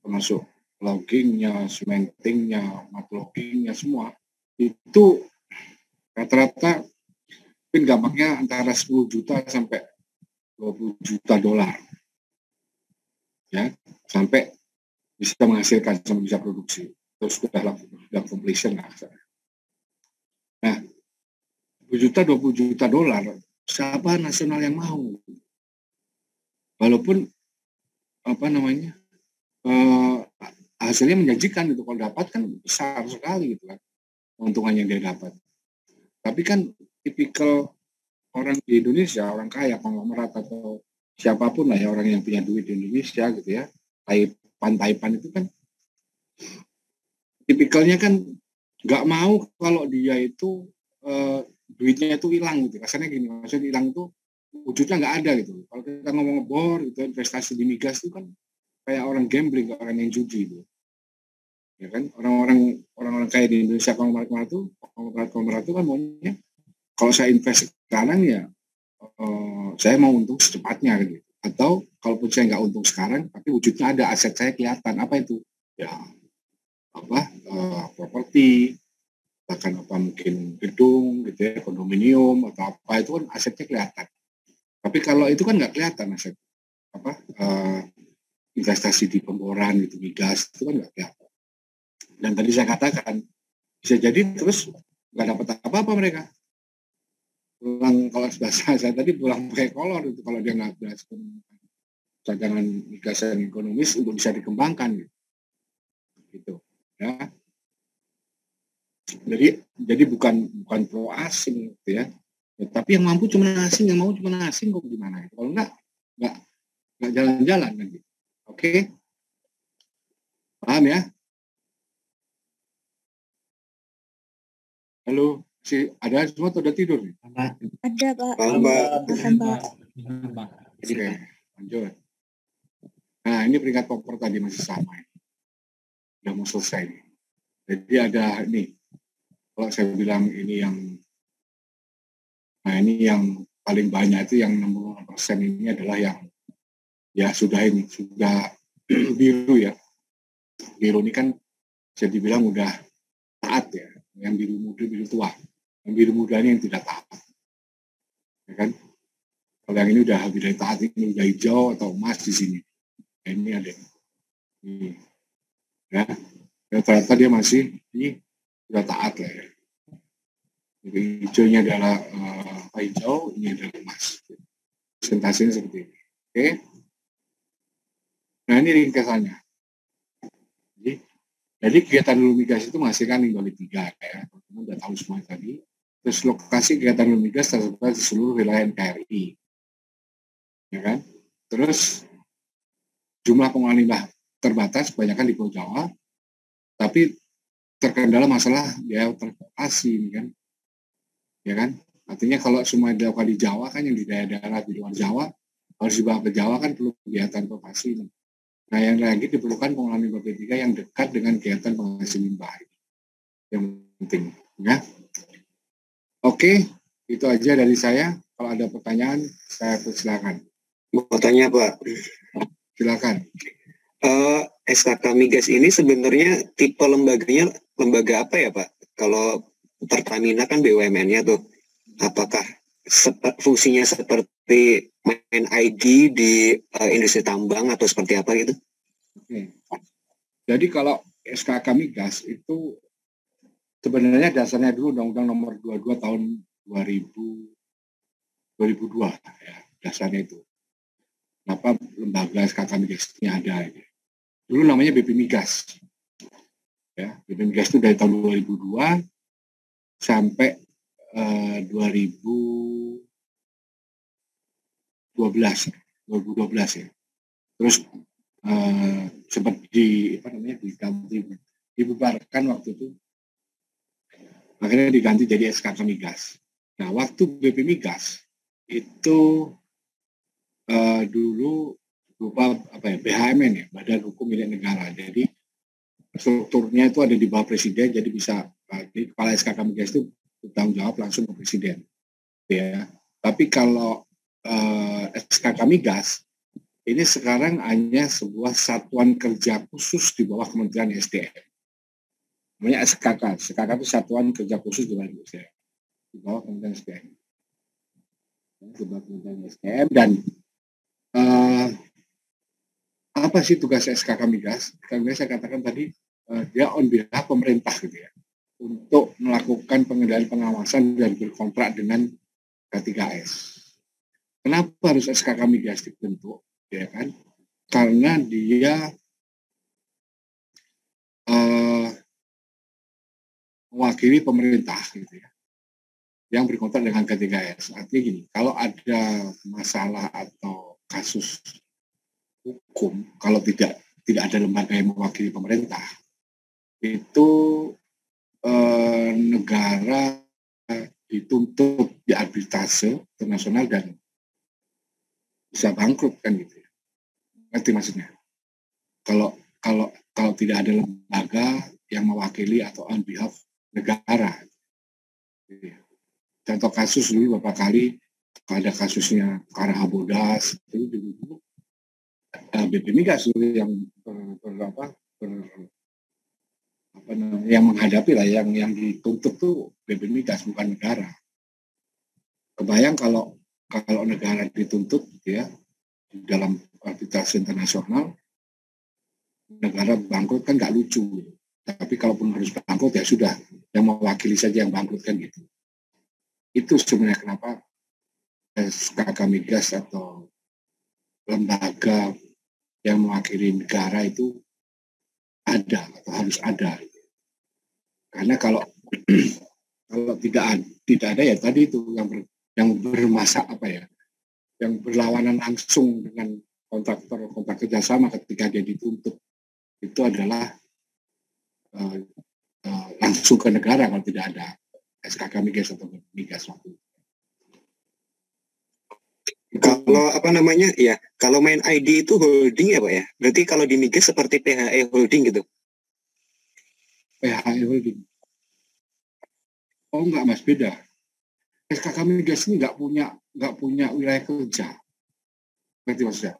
Termasuk loggingnya, cementingnya, mat loggingnya semua itu rata-rata mungkin gampangnya antara 10 juta sampai 20 juta dolar ya, sampai bisa menghasilkan, sampai bisa produksi, terus sudah completion lah. Nah, 10 juta, 20 juta dolar, siapa nasional yang mau? Walaupun hasilnya menjanjikan itu, kalau dapat kan besar sekali gitu kan keuntungan yang dia dapat. Tapi kan tipikal orang di Indonesia, orang kaya, konglomerat atau siapapun lah ya, orang yang punya duit di Indonesia gitu ya, Taipan itu kan tipikalnya kan nggak mau kalau dia itu duitnya itu hilang gitu. Kasarnya gini, maksudnya hilang itu wujudnya nggak ada gitu. Kalau kita ngomong bor gitu, investasi di migas itu kan kayak orang gambling, orang yang judi gitu. Ya kan, orang-orang kaya di Indonesia, konglomerat itu kan maunya kalau saya invest sekarang ya saya mau untung secepatnya gitu. Atau kalaupun saya nggak untung sekarang, tapi wujudnya ada, aset saya kelihatan. Apa itu? Ya properti, bahkan mungkin gedung gitu ya, kondominium atau apa, itu kan asetnya kelihatan. Tapi kalau itu kan nggak kelihatan aset investasi di pemboran gitu, migas itu kan nggak kelihatan. Dan tadi saya katakan bisa jadi terus nggak dapat apa-apa mereka. Pulang, kalau bahasa saya tadi, pulang pakai kolor itu kalau dia nggak berhasil cadangan migas yang ekonomis untuk bisa dikembangkan gitu ya. Jadi bukan pro asing gitu ya. Tapi yang mampu cuma asing, yang mau cuma asing, kok gimana? Kalau nggak jalan-jalan kan gitu. Oke, paham ya? Halo, ada semua atau udah tidur nih? Ada, Pak. Paham, Pak. Paham, Pak. Oke, lanjut. Nah, ini peringkat popor tadi masih sama. Udah mau selesai nih. Jadi ada nih, kalau saya bilang ini yang paling banyak itu yang 60% ini adalah yang ya sudah biru ya. Biru ini kan bisa dibilang udah taat ya. Yang biru muda, biru tua. Yang biru muda ini yang tidak taat. Ya kan? Kalau yang ini udah taat, ini udah hijau atau emas di sini. Ya, ini ada. Ini. Ya. Ternyata dia masih sudah taat lah ya. Jadi hijaunya adalah hijau, ini adalah emas. Presentasinya seperti ini. Oke. Nah, ini ringkasannya. Jadi kegiatan hulu migas itu menghasilkan limbah B3 ya. Teman-teman udah tahu semua tadi. Terus lokasi kegiatan hulu migas tersebar di seluruh wilayah NKRI. Ya kan? Terus jumlah pengolahan limbah terbatas, kebanyakan di Pulau Jawa. Tapi terkendala masalah biaya transportasi ini kan. Ya kan? Artinya kalau semua dilakukan di Jawa kan, yang di daerah di luar Jawa harus dibawa ke Jawa kan perlu kegiatan transportasi. Nah, yang lagi diperlukan pengolahan limbah B3 yang dekat dengan kegiatan penghasil limbah. Yang penting, ya. Oke, itu aja dari saya. Kalau ada pertanyaan, saya persilakan. Mau tanya, Pak. Silakan. SKK Migas ini sebenarnya tipe lembaganya lembaga apa ya, Pak? Kalau Pertamina kan BUMN-nya tuh. Apakah fungsinya seperti main ID di industri tambang atau seperti apa gitu? Oke. Jadi kalau SKK Migas itu sebenarnya dasarnya dulu Undang-Undang Nomor 22 tahun 2002 ya, dasarnya itu. Kenapa lembaga SKK Migas ini ada? Dulu namanya BP Migas. Ya, BP Migas itu dari tahun 2002 sampai 2012 ya. Terus sempat dibubarkan waktu itu. Akhirnya diganti jadi SKK Migas. Nah, waktu BP Migas itu dulu berupa BHMN ya, Badan Hukum Milik Negara. Jadi strukturnya itu ada di bawah presiden, jadi bisa jadi kepala SKK Migas itu bertanggung jawab langsung ke presiden. Ya. Tapi kalau SKK Migas ini sekarang hanya sebuah satuan kerja khusus di bawah Kementerian SDM. Namanya SKK. SKK itu Satuan Kerja Khusus di bawah SDM. Di bawah Kementerian SDM. Di bawah Kementerian SDM. Dan apa sih tugas SKK Migas? Karena saya katakan tadi, dia on behalf pemerintah gitu ya, untuk melakukan pengendalian pengawasan dan berkontrak dengan K3S. Kenapa harus SKK Migas dibentuk? Ya kan? Karena dia mewakili pemerintah gitu ya, yang berkontrak dengan K3S. Artinya gini, kalau ada masalah atau kasus hukum, kalau tidak ada lembaga yang mewakili pemerintah, itu negara dituntut di arbitrase internasional dan bisa bangkrut kan gitu ya. Ngerti maksudnya? Kalau tidak ada lembaga yang mewakili atau on behalf negara. Contoh kasus dulu beberapa kali ada kasusnya Karahabodas itu dulu BP Migas yang yang menghadapi lah, yang dituntut tuh BP Migas bukan negara. Kebayang kalau negara dituntut gitu ya di dalam arbitrase internasional, negara bangkrut kan nggak lucu. Tapi kalaupun harus bangkrut ya sudah, yang mewakili saja yang bangkrut kan gitu. Itu sebenarnya kenapa SKK Migas atau lembaga yang mewakili negara itu ada atau harus ada. Karena kalau tidak ada ya tadi itu yang bermasa apa ya, yang berlawanan langsung dengan kontrak kerjasama ketika dia dituntut, itu adalah langsung ke negara kalau tidak ada SKK Migas atau Migas waktu. Kalau apa namanya ya, kalau main ID itu holding ya Pak ya, berarti kalau di Migas seperti PHE Holding gitu. PHE Holding. Oh enggak Mas, beda. SKK Migas ini nggak punya wilayah kerja. Berarti maksudnya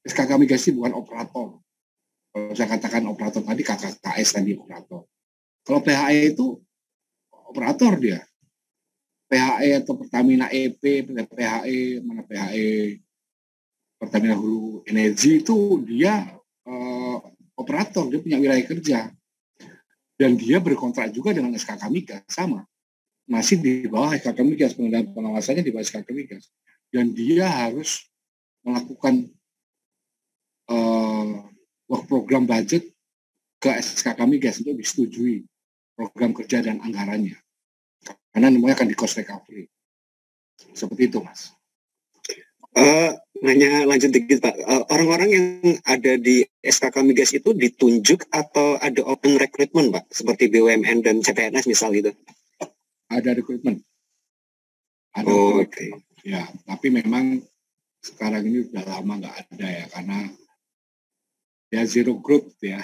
SKK Migas ini bukan operator. Kalau saya katakan operator tadi, KKS tadi operator. Kalau PHE itu operator dia. PHE atau Pertamina EP, PHE, mana PHE, Pertamina Hulu Energi itu dia operator, dia punya wilayah kerja. Dan dia berkontrak juga dengan SKK Migas, sama. Masih di bawah SKK Migas, pengawasannya di bawah SKK Migas. Dan dia harus melakukan work program budget ke SKK Migas untuk disetujui program kerja dan anggarannya. Karena namanya akan di cost recovery. Seperti itu, Mas. Nanya lanjut dikit, Pak. Orang-orang yang ada di SKK Migas itu ditunjuk atau ada open recruitment, Pak? Seperti BUMN dan CPNS misal gitu. Ada rekrutmen. Oke. Ya, tapi memang sekarang ini udah lama nggak ada ya, karena ya zero growth ya.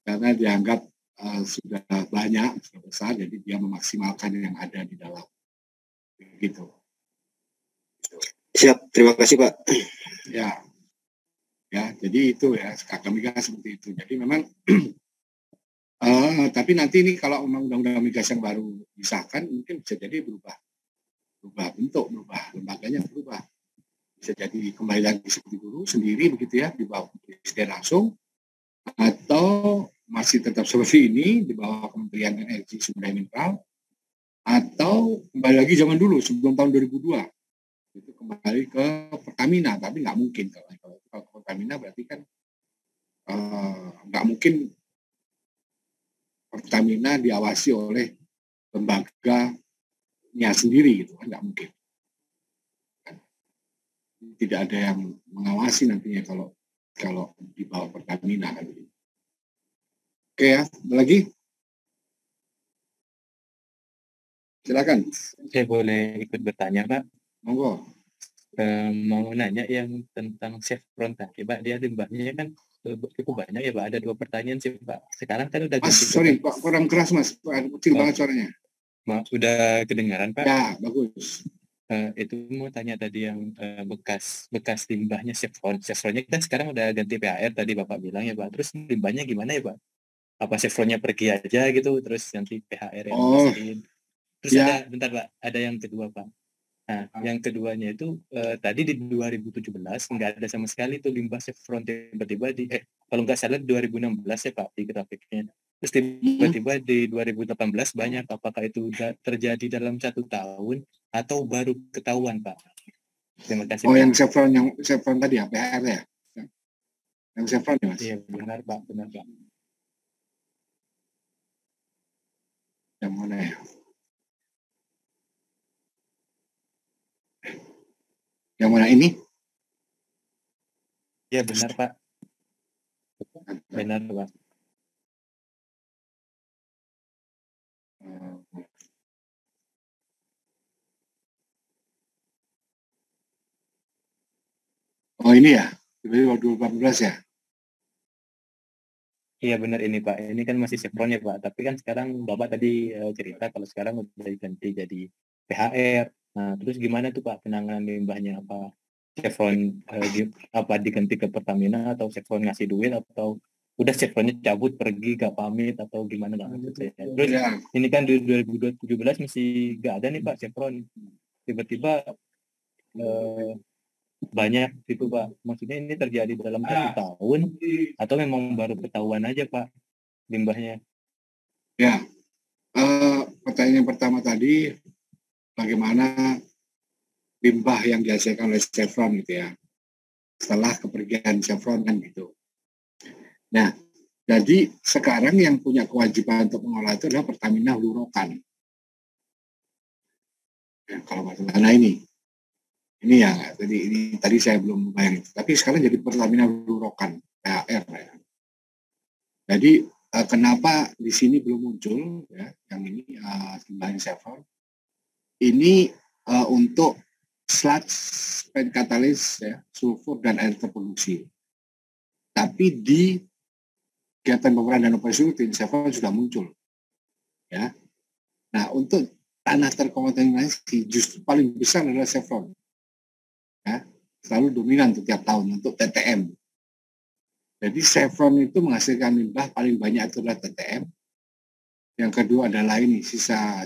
Karena dianggap sudah banyak, sudah besar, jadi dia memaksimalkan yang ada di dalam. Gitu. Siap, terima kasih Pak. Ya, jadi itu ya, SKK Migas seperti itu. Jadi memang, tapi nanti ini kalau undang-undang Migas yang baru disahkan, mungkin bisa jadi berubah bentuk, berubah lembaganya, berubah. Bisa jadi kembali lagi seperti dulu, sendiri begitu ya, di bawah presiden langsung, atau masih tetap seperti ini di bawah Kementerian Energi Sumber Daya Mineral, atau kembali lagi zaman dulu sebelum tahun 2002 itu kembali ke Pertamina, tapi nggak mungkin kalau Pertamina berarti kan nggak mungkin Pertamina diawasi oleh lembaganya sendiri gitu kan, nggak mungkin. Tidak ada yang mengawasi nantinya kalau di bawah Pertamina kan. Oke ya, ada lagi? Silakan. Saya boleh ikut bertanya, Pak? Monggo. Mau nanya yang tentang Chevron tadi, Pak. Dia limbahnya kan cukup banyak ya, Pak. Ada 2 pertanyaan sih, Pak. Sekarang kan udah Mas, sorry, Pak, kurang keras, Mas. Kecil banget suaranya. Udah kedengaran, Pak? Ya, bagus. Itu mau tanya tadi yang bekas limbahnya Chevron. Chevronnya kan sekarang udah ganti PHR tadi Bapak bilang ya Pak. Terus limbahnya gimana ya Pak? Apa Chevronnya pergi aja gitu, terus nanti PHR yang Oh, bersihin. Terus ya. ada, bentar Pak, ada yang kedua Pak. Nah, yang keduanya itu tadi di 2017 nggak ada sama sekali tuh limbah Chevron, tiba-tiba kalau nggak salah 2016 ya Pak di grafiknya. Terus tiba-tiba di 2018 banyak. Apakah itu terjadi dalam 1 tahun atau baru ketahuan Pak? Terima kasih Oh, Pak. yang Chevron tadi ya, PR ya? Yang Chevron ya Mas? Iya benar Pak, benar Pak. Yang mana ya? Yang mana ini? Iya benar Pak. Benar Pak. Oh ini ya, 2018 ya? Iya benar ini Pak. Ini kan masih Chevron ya Pak. Tapi kan sekarang Bapak tadi cerita kalau sekarang udah diganti jadi PHR. Nah terus gimana tuh Pak penanganan limbahnya? Apa Chevron apa diganti ke Pertamina atau Chevron ngasih duit atau udah Chevronnya cabut pergi gak pamit atau gimana Pak maksud saya? Terus Ya. ini kan di 2017 masih gak ada nih Pak Chevron. Tiba-tiba banyak gitu Pak. Maksudnya ini terjadi dalam 1 tahun atau memang baru ketahuan aja Pak limbahnya? Ya, pertanyaan yang pertama tadi, bagaimana limbah yang dihasilkan oleh Chevron gitu ya, setelah kepergian Chevron kan gitu. Nah, jadi sekarang yang punya kewajiban untuk mengolah itu adalah Pertamina Hulu Rokan. Ya, kalau masalah ini ya, tadi saya belum bayangin. Tapi sekarang jadi Pertamina Hulu Rokan, PHR ya. Jadi kenapa di sini belum muncul ya, yang ini limbahnya Chevron? Ini untuk sludge, spent katalis, ya, sulfur dan air terproduksi. Tapi di kegiatan pemerintahan dan operasi rutin Chevron sudah muncul. Ya. Nah, untuk tanah terkontaminasi justru paling besar adalah Chevron. Ya, selalu dominan untuk tiap tahun untuk TTM. Jadi Chevron itu menghasilkan limbah paling banyak itu adalah TTM. Yang kedua adalah ini sisa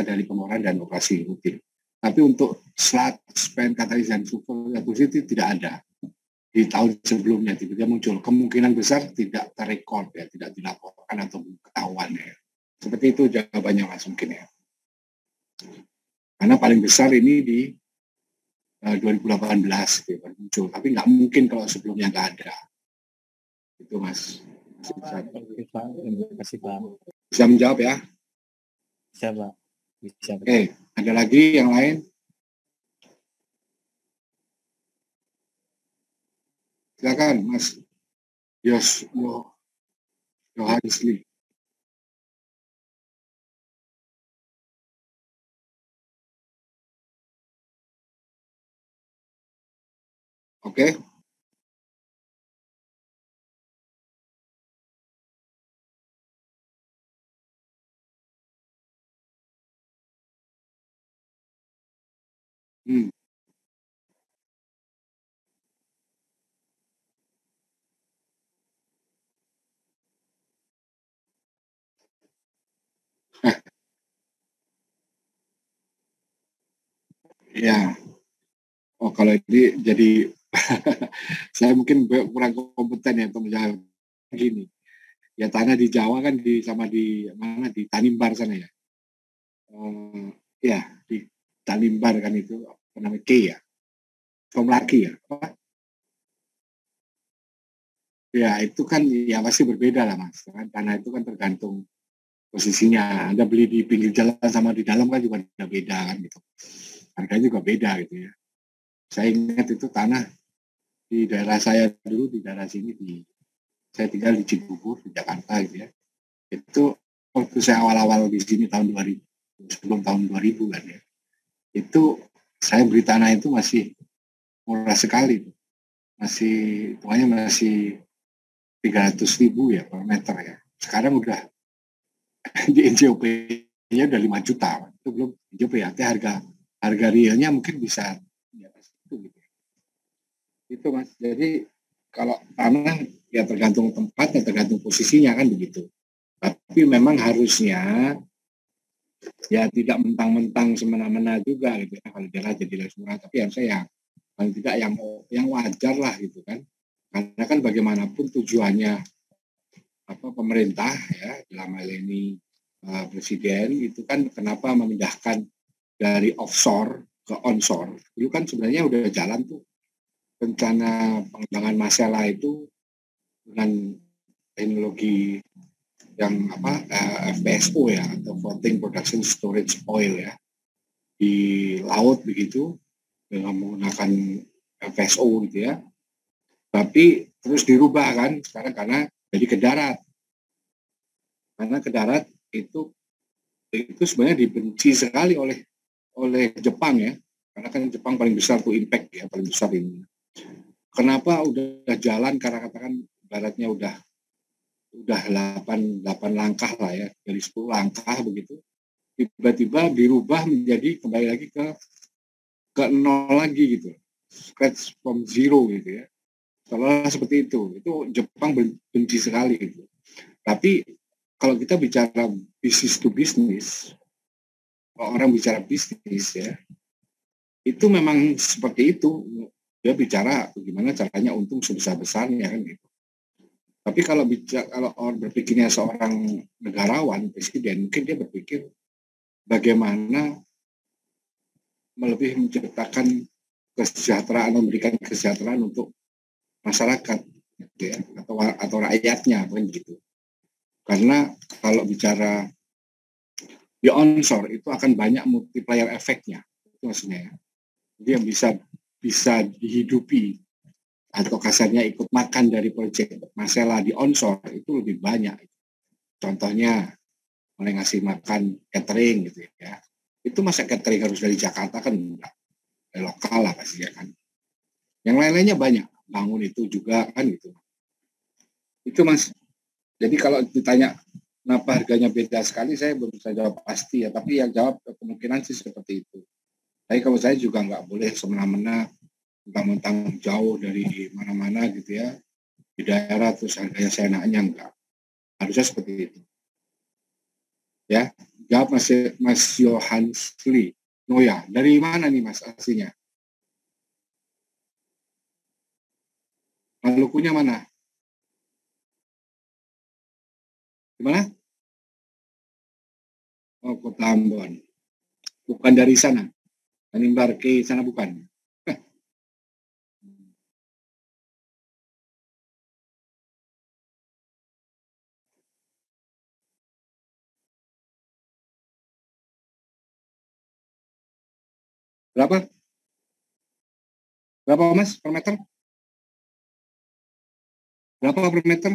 dari pemerintahan dan operasi rutin. Tapi untuk sludge, spent katalis dan sulfur itu tidak ada. Di tahun sebelumnya tiba-tiba muncul, kemungkinan besar tidak terrekord ya, tidak dilaporkan atau ketahuan ya. Seperti itu jawabannya Mas mungkin ya. Karena paling besar ini di 2018 gitu, muncul, tapi nggak mungkin kalau sebelumnya nggak ada. Itu Mas. Oke Pak, terima kasih Pak. Bisa menjawab ya? Bisa Pak. Bisa. Oke, ada lagi yang lain? Silakan Mas Yohanisli. Oke. Ya. Oh kalau ini jadi saya mungkin kurang kompeten ya untuk menjawab gini. Ya tanah di Jawa kan sama di mana di Tanimbar sana ya. Ya di Tanimbar kan itu apa namanya ya. Komlaki ya. Apa? Ya itu kan ya pasti berbeda lah Mas. Tanah itu kan tergantung posisinya. Anda beli di pinggir jalan sama di dalam kan juga ada beda kan gitu. Harganya juga beda gitu ya. Saya ingat itu tanah di daerah saya dulu, di daerah sini, saya tinggal di Cibubur, di Jakarta gitu ya. Itu waktu saya awal-awal di sini tahun 2000, sebelum tahun 2000 kan ya. Itu saya beli tanah itu masih murah sekali. Pokoknya masih 300.000 ya per meter ya. Sekarang udah di NJOP-nya udah 5 juta. Itu belum NJOP ya, harga harga realnya mungkin bisa di atas itu gitu. Itu Mas. Jadi kalau tanah ya tergantung tempatnya, tergantung posisinya kan begitu. Tapi memang harusnya ya tidak mentang-mentang semena-mena juga gitu ya, kalau dia jadi lebih murah, tapi harusnya ya paling tidak yang wajar lah gitu kan, karena kan bagaimanapun tujuannya pemerintah ya dalam hal ini presiden itu kan kenapa memindahkan dari offshore ke onshore. Dulu kan sebenarnya udah jalan tuh rencana pengembangan Masela itu dengan teknologi yang FPSO ya, atau floating production storage oil ya, di laut begitu dengan menggunakan FPSO gitu ya. Tapi terus dirubah kan sekarang karena jadi ke darat. Karena ke darat itu sebenarnya dibenci sekali oleh Jepang ya. Karena kan Jepang paling besar tuh impact ya, paling besar ini. Kenapa udah jalan, karena katakan baratnya udah 8 langkah lah ya, dari 10 langkah begitu, tiba-tiba dirubah menjadi kembali lagi ke nol lagi gitu, scratch from zero gitu ya, seolah seperti itu Jepang benci sekali gitu. Tapi kalau kita bicara business to business, kalau orang bicara bisnis ya, itu memang seperti itu, dia bicara bagaimana caranya untung sebesar-besarnya kan gitu. Tapi kalau orang berpikirnya seorang negarawan, presiden, mungkin dia berpikir bagaimana lebih menciptakan kesejahteraan, memberikan kesejahteraan untuk masyarakat, gitu ya, atau rakyatnya, kan gitu. Karena kalau bicara di onshore itu akan banyak multiplier efeknya, itu maksudnya ya. Dia bisa dihidupi atau kasarnya ikut makan dari proyek Masela di onshore itu lebih banyak. Contohnya mulai ngasih makan catering gitu ya. Itu masa catering harus dari Jakarta kan enggak, dari lokal lah pasti ya kan. Yang lain-lainnya banyak, bangun itu juga kan gitu. Itu Mas. Jadi kalau ditanya kenapa harganya beda sekali, saya belum bisa jawab pasti ya. Tapi yang jawab kemungkinan sih seperti itu. Tapi kalau saya juga nggak boleh semena-mena mentang-mentang jauh dari mana-mana gitu ya, di daerah terus harganya seenaknya, enggak. Harusnya seperti itu. Ya, jawab Mas Johansli. Noya, dari mana nih Mas aslinya? Malukunya mana? Gimana? Oh, Kota Ambon. Bukan dari sana. Menimbar ke sana bukan. Berapa? Berapa Mas per meter? Berapa per meter?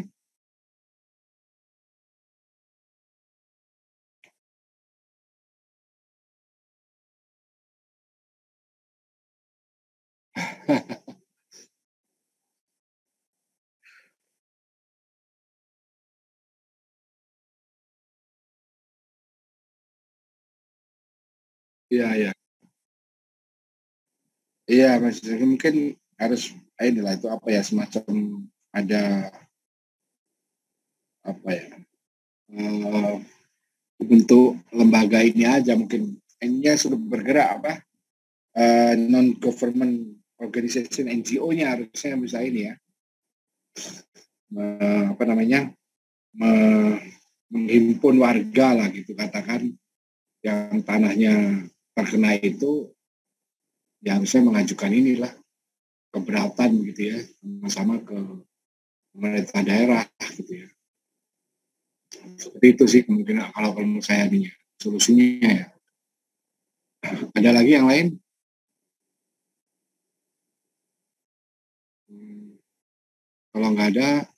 Iya, iya. Iya, Mas. Mungkin harus inilah itu apa ya, semacam ada apa ya, bentuk lembaga ini aja mungkin. Ini sudah bergerak apa, non government organization NGO-nya harusnya bisa ini ya, apa namanya, menghimpun warga lah gitu katakan, yang tanahnya terkena itu ya harusnya mengajukan inilah keberatan gitu ya, sama-sama ke pemerintah daerah gitu ya. Seperti itu sih kemungkinan kalau menurut saya nih solusinya ya. Ada lagi yang lain? Kalau nggak ada,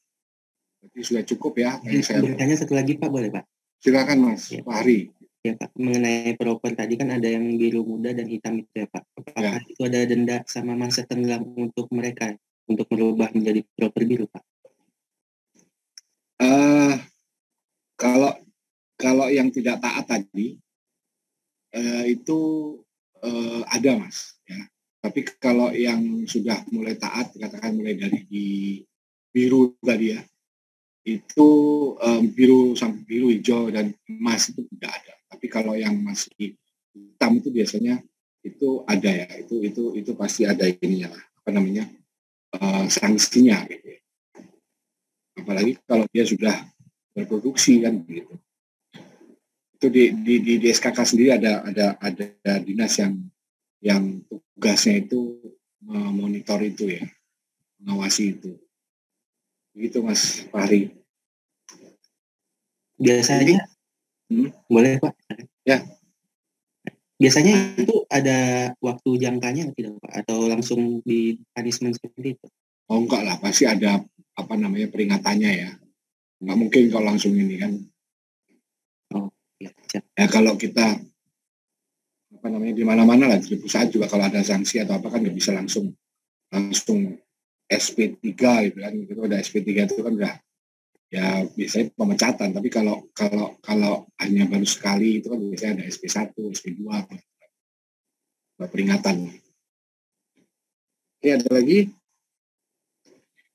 berarti sudah cukup ya. Saya bertanya satu lagi Pak, boleh Pak? Silakan Mas, ya. Pak Hari. Ya Pak, mengenai proper tadi kan ada yang biru muda dan hitam itu ya Pak. Apakah itu ada denda sama masa tenggang untuk mereka untuk merubah menjadi proper biru Pak? Kalau yang tidak taat tadi itu ada Mas. Ya. Tapi kalau yang sudah mulai taat, katakan mulai dari di biru tadi ya, itu biru sampai biru, hijau dan emas itu tidak ada. Tapi kalau yang masih hitam itu biasanya itu ada ya. Itu pasti ada ininya lah, apa namanya, sanksinya gitu ya. Apalagi kalau dia sudah berproduksi kan begitu. Itu di SKK sendiri ada dinas yang tugasnya itu memonitor itu ya, mengawasi itu. Begitu Mas Fahri. Biasanya boleh Pak? Ya. Biasanya itu ada waktu jangkanya tidak Pak? Atau langsung di punishment seperti itu? Oh enggak lah, pasti ada apa namanya peringatannya ya. Nggak mungkin kalau langsung ini kan. Oh ya. Ya kalau kita apa namanya di mana-mana lah di perusahaan juga kalau ada sanksi atau apa kan nggak bisa langsung SP3 gitu kan. Itu ada SP3 itu kan udah ya biasanya pemecatan, tapi kalau hanya baru sekali itu kan biasanya ada SP1, SP2 peringatan. Oke, ada lagi.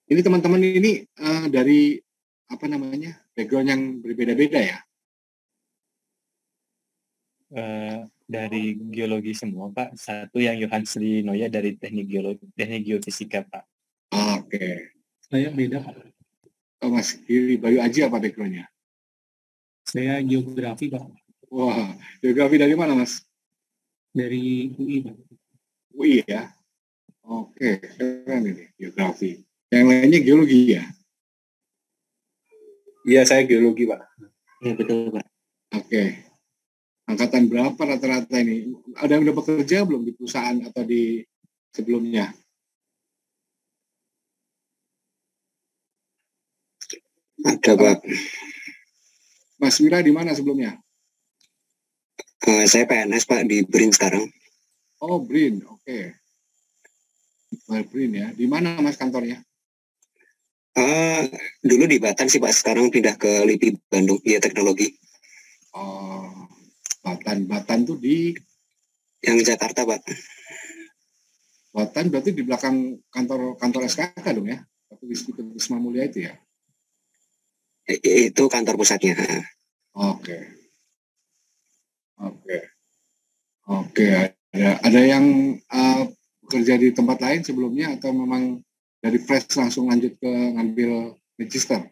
Ini teman-teman ini dari apa namanya background yang berbeda-beda ya? Dari geologi semua Pak. Satu yang Johannes Linoya dari teknik geofisika Pak. Oke. Saya beda Pak. Oh, Mas Giri Bayu Aji apa backgroundnya? Saya geografi Pak. Wah, geografi dari mana Mas? Dari UI Pak. UI ya? Oke, keren ini geografi. Yang lainnya geologi ya? Iya, saya geologi, Pak. Ya betul Pak. Oke. Angkatan berapa rata-rata ini? Ada yang udah bekerja belum di perusahaan atau di sebelumnya? Ada Pak. Mas Wira di mana sebelumnya? Saya PNS Pak di BRIN sekarang. Oh, BRIN, oke. BRIN ya. Di mana Mas kantornya? Dulu di Batan sih Pak, sekarang pindah ke LIPI Bandung, Bioteknologi. Oh, Batan tuh di? Yang Jakarta Pak. Batan berarti di belakang kantor SKK dong ya? Atau di Wisma Mulia itu ya? Itu kantor pusatnya. Oke. Ada yang bekerja di tempat lain sebelumnya atau memang dari fresh langsung lanjut ke ngambil magister?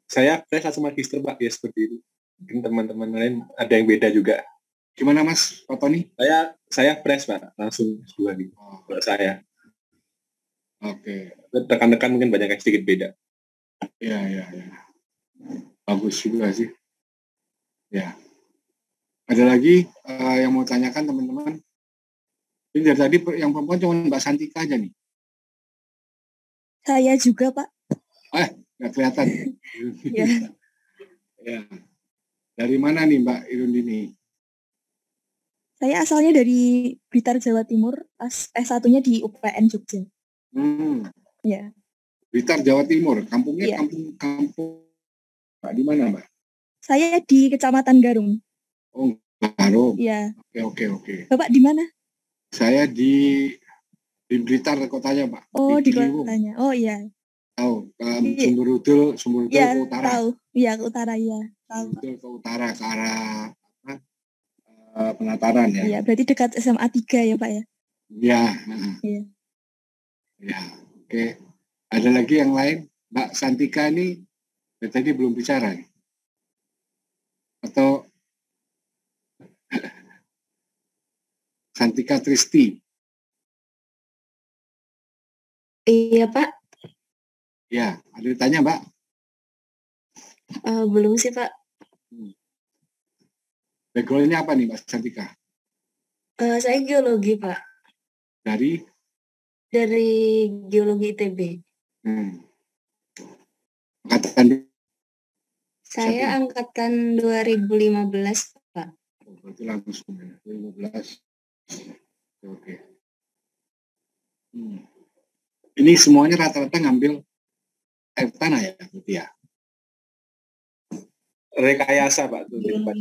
Saya fresh langsung magister, Pak. Ya seperti itu. Mungkin teman-teman lain ada yang beda juga. Gimana Mas Pak Tony? Saya fresh, Pak. Langsung S2 gitu. Kalau saya. Oke. Rekan-rekan mungkin banyak yang sedikit beda. Iya. Bagus juga sih. Ya. Ada lagi yang mau tanyakan teman-teman? Ini dari tadi yang perempuan cuma Mbak Santika aja nih. Saya juga Pak. Nggak kelihatan. Ya. Ya. Dari mana nih Mbak Irundini? Saya asalnya dari Blitar, Jawa Timur. S1-nya di UPN Jogja. Ya. Blitar, Jawa Timur. Kampungnya Ya. kampung Mbak di mana Mbak? Saya di Kecamatan Garung. Oh, Garung. Ya. Oke. Bapak di mana? Saya di Blitar kotanya Pak. Oh, di Ciliwung. kotanya. Oh iya. Tahu, Sumberudul Ya, ke utara. tahu. Iya, ke utara ya. Tahu. Sumberudul ke utara ke arah Penataran ya. Iya, berarti dekat SMA 3 ya, Pak ya? Iya. Iya. Ya, oke. Ada lagi yang lain? Mbak Santika ini dari tadi belum bicara nih. Atau Santika Tristi? Iya Pak, Ya, ada ditanya Mbak? belum sih Pak. Background-nya apa nih Mbak Santika? Saya geologi Pak, Dari? dari geologi ITB. Angkatan? Saya angkatan 2015 Pak. Oh, berarti langsung ya, 2015. Oke. Ini semuanya rata-rata ngambil air tanah ya, berarti ya? rekayasa Pak tuh di depan.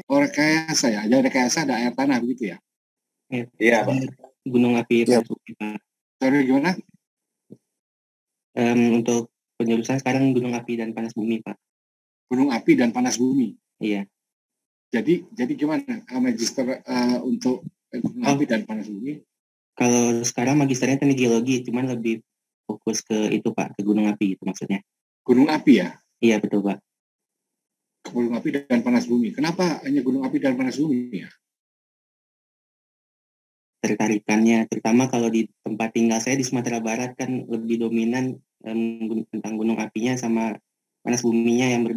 Oh, rekayasa ya. Ada rekayasa, ada air tanah begitu ya. Iya Pak. Gunung api Iya. panas bumi, Pak. Sorry, gimana? Untuk penjurusan sekarang gunung api dan panas bumi, Pak. Gunung api dan panas bumi. Iya. Jadi gimana magister untuk gunung api dan panas bumi? Kalau sekarang magisternya teknik geologi, cuman lebih fokus ke itu, Pak, ke gunung api itu maksudnya. Gunung api ya? Iya, betul, Pak. Gunung api dan panas bumi. Kenapa hanya gunung api dan panas bumi ya? Tertarikannya, terutama kalau di tempat tinggal saya di Sumatera Barat kan lebih dominan tentang gunung apinya sama panas buminya yang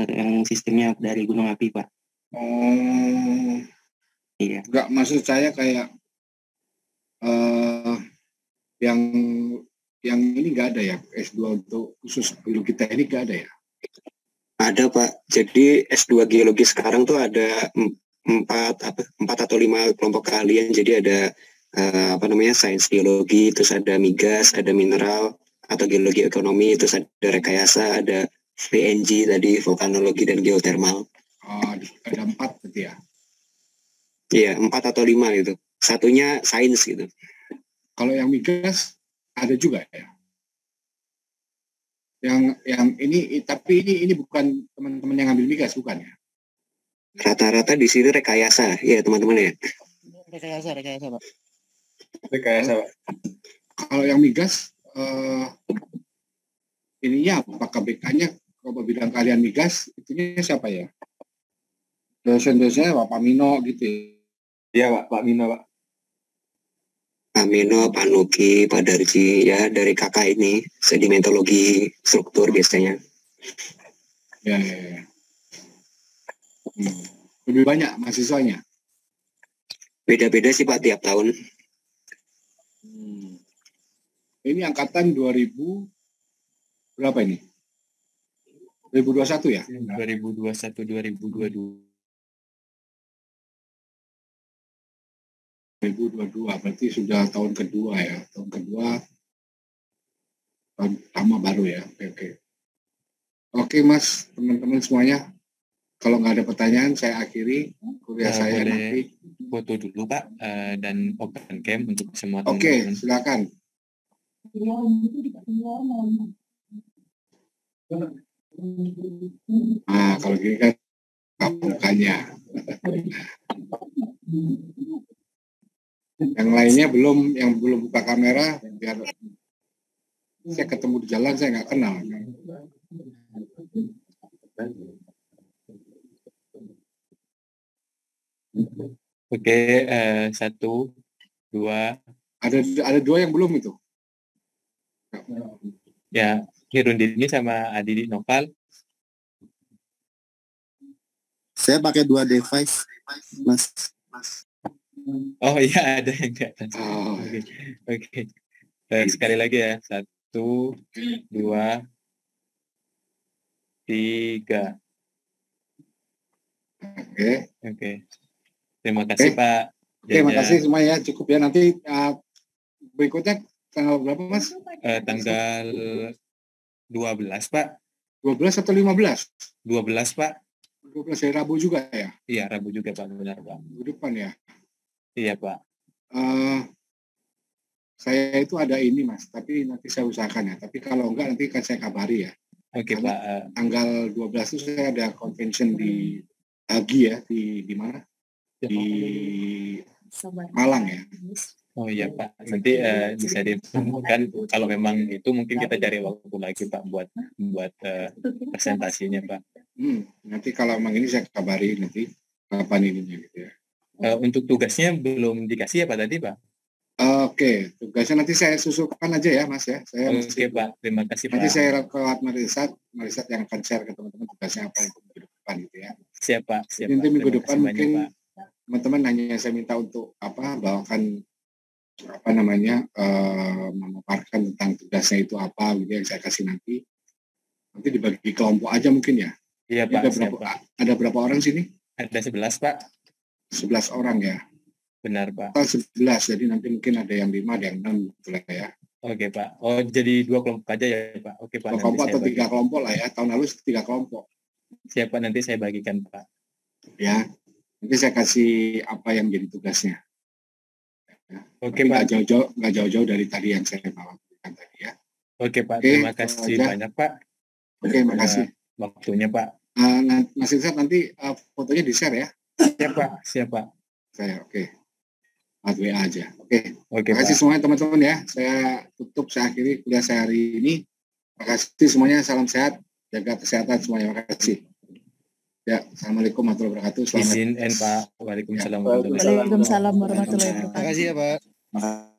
yang sistemnya dari gunung api, Pak. Oh, Iya. enggak, maksud saya kayak yang ini enggak ada ya, S2 untuk khusus geologi kita ini enggak ada ya? Ada Pak. Jadi S2 geologi sekarang tuh ada 4 atau 5 kelompok keahlian. Jadi ada sains geologi, terus ada migas, ada mineral atau geologi ekonomi, terus ada rekayasa, ada VNG tadi, vulkanologi dan geotermal. Oh, ada 4 berarti ya? Iya, 4 atau 5 gitu. Satunya sains gitu. Kalau yang migas ada juga ya? Yang ini, tapi ini bukan teman-teman yang ambil migas, bukan ya? Rata-rata di sini rekayasa, ya teman-teman ya. Rekayasa, Pak. Rekayasa Pak. Kalau yang migas, ininya apa KBK-nya, kalau bidang kalian migas, itunya siapa ya? Dosen-dosennya Pak Mino gitu ya? Iya Pak Mino Pak. Pak Mino, Pak Nuki, Pak Darji, ya dari kakak ini, sedimentologi struktur biasanya. Ya. Lebih banyak mahasiswanya? Beda-beda sih Pak tiap tahun. Ini angkatan 2000 berapa ini? 2021 ya? 2021 2022. 2022 berarti sudah tahun kedua ya. Tahun kedua, tahun pertama baru ya. Oke Mas, teman-teman semuanya. Kalau nggak ada pertanyaan, saya akhiri kuliah saya Boleh nanti. foto dulu Pak, dan open cam untuk semua Oke, teman-teman. silakan. Nah, kalau gini kan mukanya. Yang lainnya yang belum buka kamera, biar saya ketemu di jalan saya nggak kenal. Oke, 1, 2. Ada 2 yang belum itu. Ya, Hirundini sama Adi Noval. Saya pakai 2 device, Mas. Oh iya, ada yang di atas. Oh. Oke. Sekali lagi ya. 1, 2, 3. Oke. Terima kasih Pak. Terima kasih semuanya. Cukup ya. Nanti berikutnya tanggal berapa Mas? Tanggal 12 Pak. 12 atau 15? 12 Pak. 12 hari Rabu juga ya? Iya, Rabu juga Pak, benar Pak. Minggu depan ya? Iya Pak. Saya itu ada ini Mas, tapi nanti saya usahakan ya. Tapi kalau enggak nanti kan saya kabari ya. Oke Pak. Tanggal 12 itu saya ada convention di Agi ya, di mana? Di Malang ya. Oh iya Pak, nanti bisa diinfokan kalau memang itu mungkin kita cari waktu lagi Pak buat presentasinya Pak. Nanti kalau memang ini saya kabari nanti kapan ininya gitu ya. Untuk tugasnya belum dikasih ya Pak tadi Pak? Oke, tugasnya nanti saya susulkan aja ya Mas ya. Oke Pak, terima kasih Pak. Nanti saya lewat Marisat yang akan share ke teman-teman tugasnya apa itu minggu depan gitu ya. Siap Pak. Nanti minggu depan mungkin teman-teman hanya saya minta untuk bawakan memaparkan tentang tugasnya itu apa gitu yang saya kasih nanti dibagi kelompok aja mungkin ya. Iya Pak. Ada berapa orang sini? Ada 11 Pak. 11 orang ya. Benar Pak. 11, jadi nanti mungkin ada yang 5, ada yang 6 gitu lah ya. Oke Pak. Oh jadi 2 kelompok aja ya Pak. Oke Pak. 2 kelompok atau 3 kelompok lah ya. Tahun lalu 3 kelompok. Siapa nanti saya bagikan Pak. Ya, nanti saya kasih apa yang jadi tugasnya. Ya. Oke Tapi Pak. nggak jauh-jauh dari tadi yang saya bawakan tadi ya. Oke Pak, Oke, terima itu kasih aja. banyak Pak. Oke, makasih. Waktunya Pak. Mas Irsat nanti fotonya di-share ya. Siapa? Saya oke. Lewat WA aja. Oke. Oke Terima kasih Pak. semuanya teman-teman ya. Saya akhiri kuliah saya hari ini. Terima kasih semuanya. Salam sehat. Jaga kesehatan semuanya. Terima kasih. Ya, assalamualaikum warahmatullahi wabarakatuh. Selamat. Izin Pak. Waalaikumsalam warahmatullahi wabarakatuh. Waalaikumsalam warahmatullahi Terima wabarakatuh. kasih ya Pak.